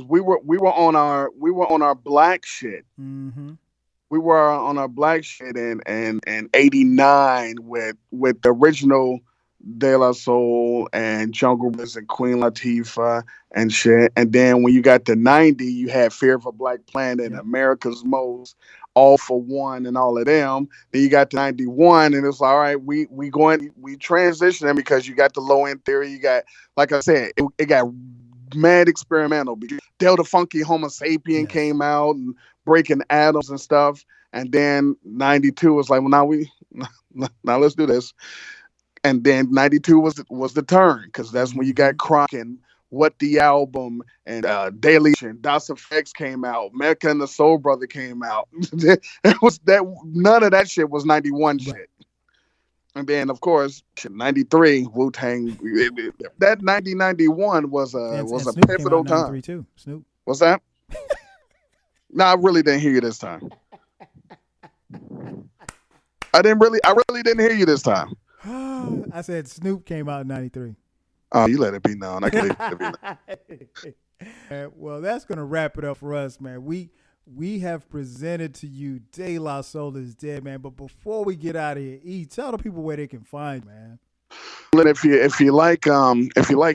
we were on our black shit. Mm-hmm. We were on our black shit in '89 with the original De La Soul and Jungle Brothers and Queen Latifah and shit. And then when you got to '90, you had Fear of a Black Planet and Yep. America's Most, All for One, and all of them. Then you got to '91, and it's like, all right, we transitioning because you got the Low End Theory. You got, like I said, it got mad experimental because Delta Funky Homo Sapien Yes. came out and Breaking Atoms and stuff. And then '92 was like, well, now let's do this. And then '92 was the turn because that's when you Mm-hmm. got Crunk and What the Album and Daily and Das Effects came out. Mecca and the Soul Brother came out. It was that none of that shit was '91 Right. shit. And then of course '93 Wu Tang. That 1991 was And a Snoop came out in pivotal time. '93 too. Snoop. What's that? No, I really didn't hear you this time. I really didn't hear you this time. I said Snoop came out in '93. Oh, you let it be known. I can leave it be known. Well, that's gonna wrap it up for us, man. We have presented to you De La Soul is Dead, man. But before we get out of here, tell the people where they can find you, man. And if you like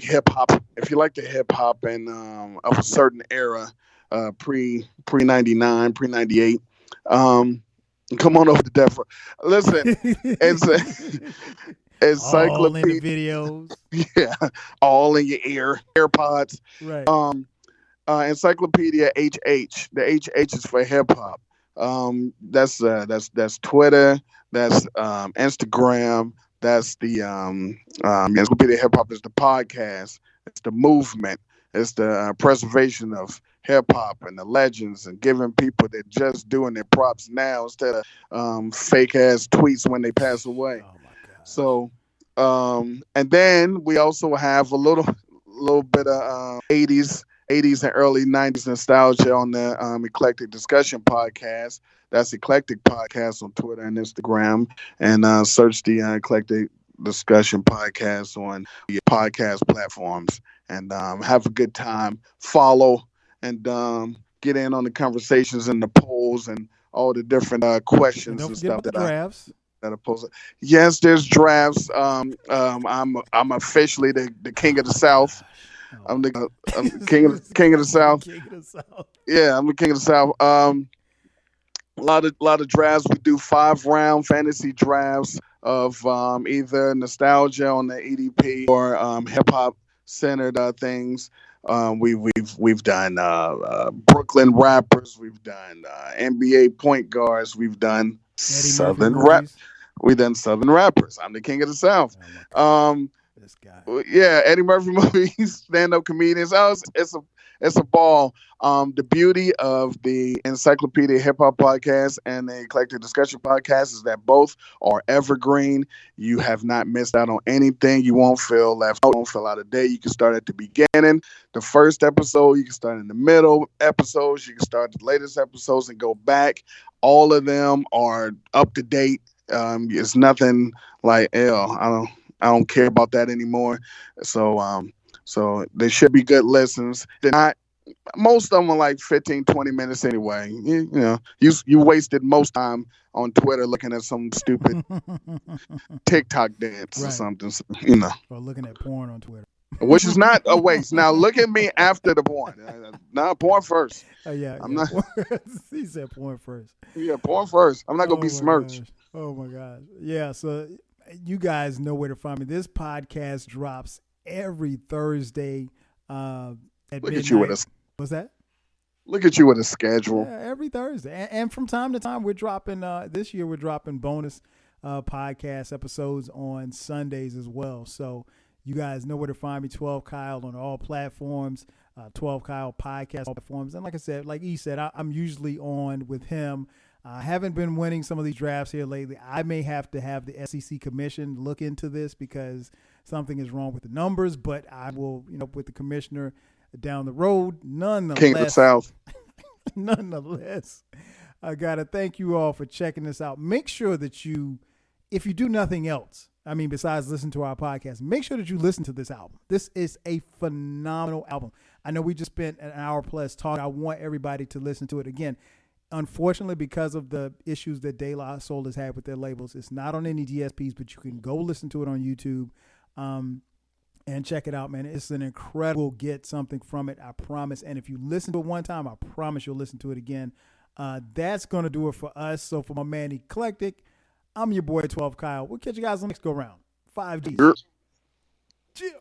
hip hop, if you like the hip hop and of a certain era, pre '99, pre '98, come on over to Death Row. Listen, it's All in the encyclopedia. videos. Yeah, all in your AirPods. Right. Encyclopedia HH. The HH is for hip hop. That's Twitter. That's Instagram. That's the Encyclopedia Hip Hop is the podcast. It's the movement. It's the preservation of hip hop and the legends and giving people that just doing their props now instead of fake ass tweets when they pass away. Oh my God. So, and then we also have a little bit of 80s and early '90s nostalgia on the Eclectic Discussion Podcast. That's Eclectic Podcast on Twitter and Instagram, and search the Eclectic Discussion Podcast on the podcast platforms, and have a good time. Follow and get in on the conversations and the polls and all the different And questions don't and forget stuff about the drafts. that are posted. Yes, there's drafts. I'm officially the king of the South. I'm the king of the South. King of the South. Yeah, I'm the king of the South. A lot of drafts. We do 5-round fantasy drafts of either nostalgia on the EDP or hip hop centered things. We've done Brooklyn rappers. We've done NBA point guards. We've done Eddie Murphy Southern rap. movies. We've done Southern rappers. I'm the king of the South. Oh my God. Um, This guy. yeah, Eddie Murphy movies, stand-up comedians. Oh, it's a ball. The beauty of the Encyclopedia Hip Hop Podcast and the Eclectic Discussion Podcast is that both are evergreen. You have not missed out on anything. You won't feel left out. You won't feel out of date. You can start at the beginning, the first episode. You can start in the middle episodes. You can start the latest episodes and go back. All of them are up to date. It's nothing like, I don't care about that anymore. So they should be good listens. They're not. Most of them are like 15, 20 minutes anyway. You wasted most time on Twitter looking at some stupid TikTok dance or Right. something. So, Or looking at porn on Twitter. which is not a waste. Now look at me after the porn. Now porn first. Oh yeah. I'm not. He said porn first. Yeah, porn first. I'm not gonna be my smirched. gosh. Oh my gosh. Yeah. So you guys know where to find me. This podcast drops every Thursday at Look midnight. at you with a What's that? look at you with a schedule. Yeah, every Thursday. And from time to time, we're dropping, this year, we're dropping bonus podcast episodes on Sundays as well. So you guys know where to find me, 12 Kyle on all platforms, 12 Kyle podcast platforms. And like I said, like he said, I'm usually on with him. I haven't been winning some of these drafts here lately. I may have to have the SEC commission look into this because something is wrong with the numbers, but I will, with the commissioner down the road, nonetheless. King of the South. Nonetheless, I got to thank you all for checking this out. Make sure that you if you do nothing else, I mean, besides listen to our podcast, make sure that you listen to this album. This is a phenomenal album. I know we just spent an hour plus talking. I want everybody to listen to it again. Unfortunately, because of the issues that De La Soul has had with their labels, it's not on any DSPs, but you can go listen to it on YouTube and check it out, man. It's an incredible get something from it, I promise. And if you listen to it one time, I promise you'll listen to it again. That's going to do it for us. So for my man Eclectic, I'm your boy 12 Kyle. We'll catch you guys on the next go round. 5G. Yep. Chill.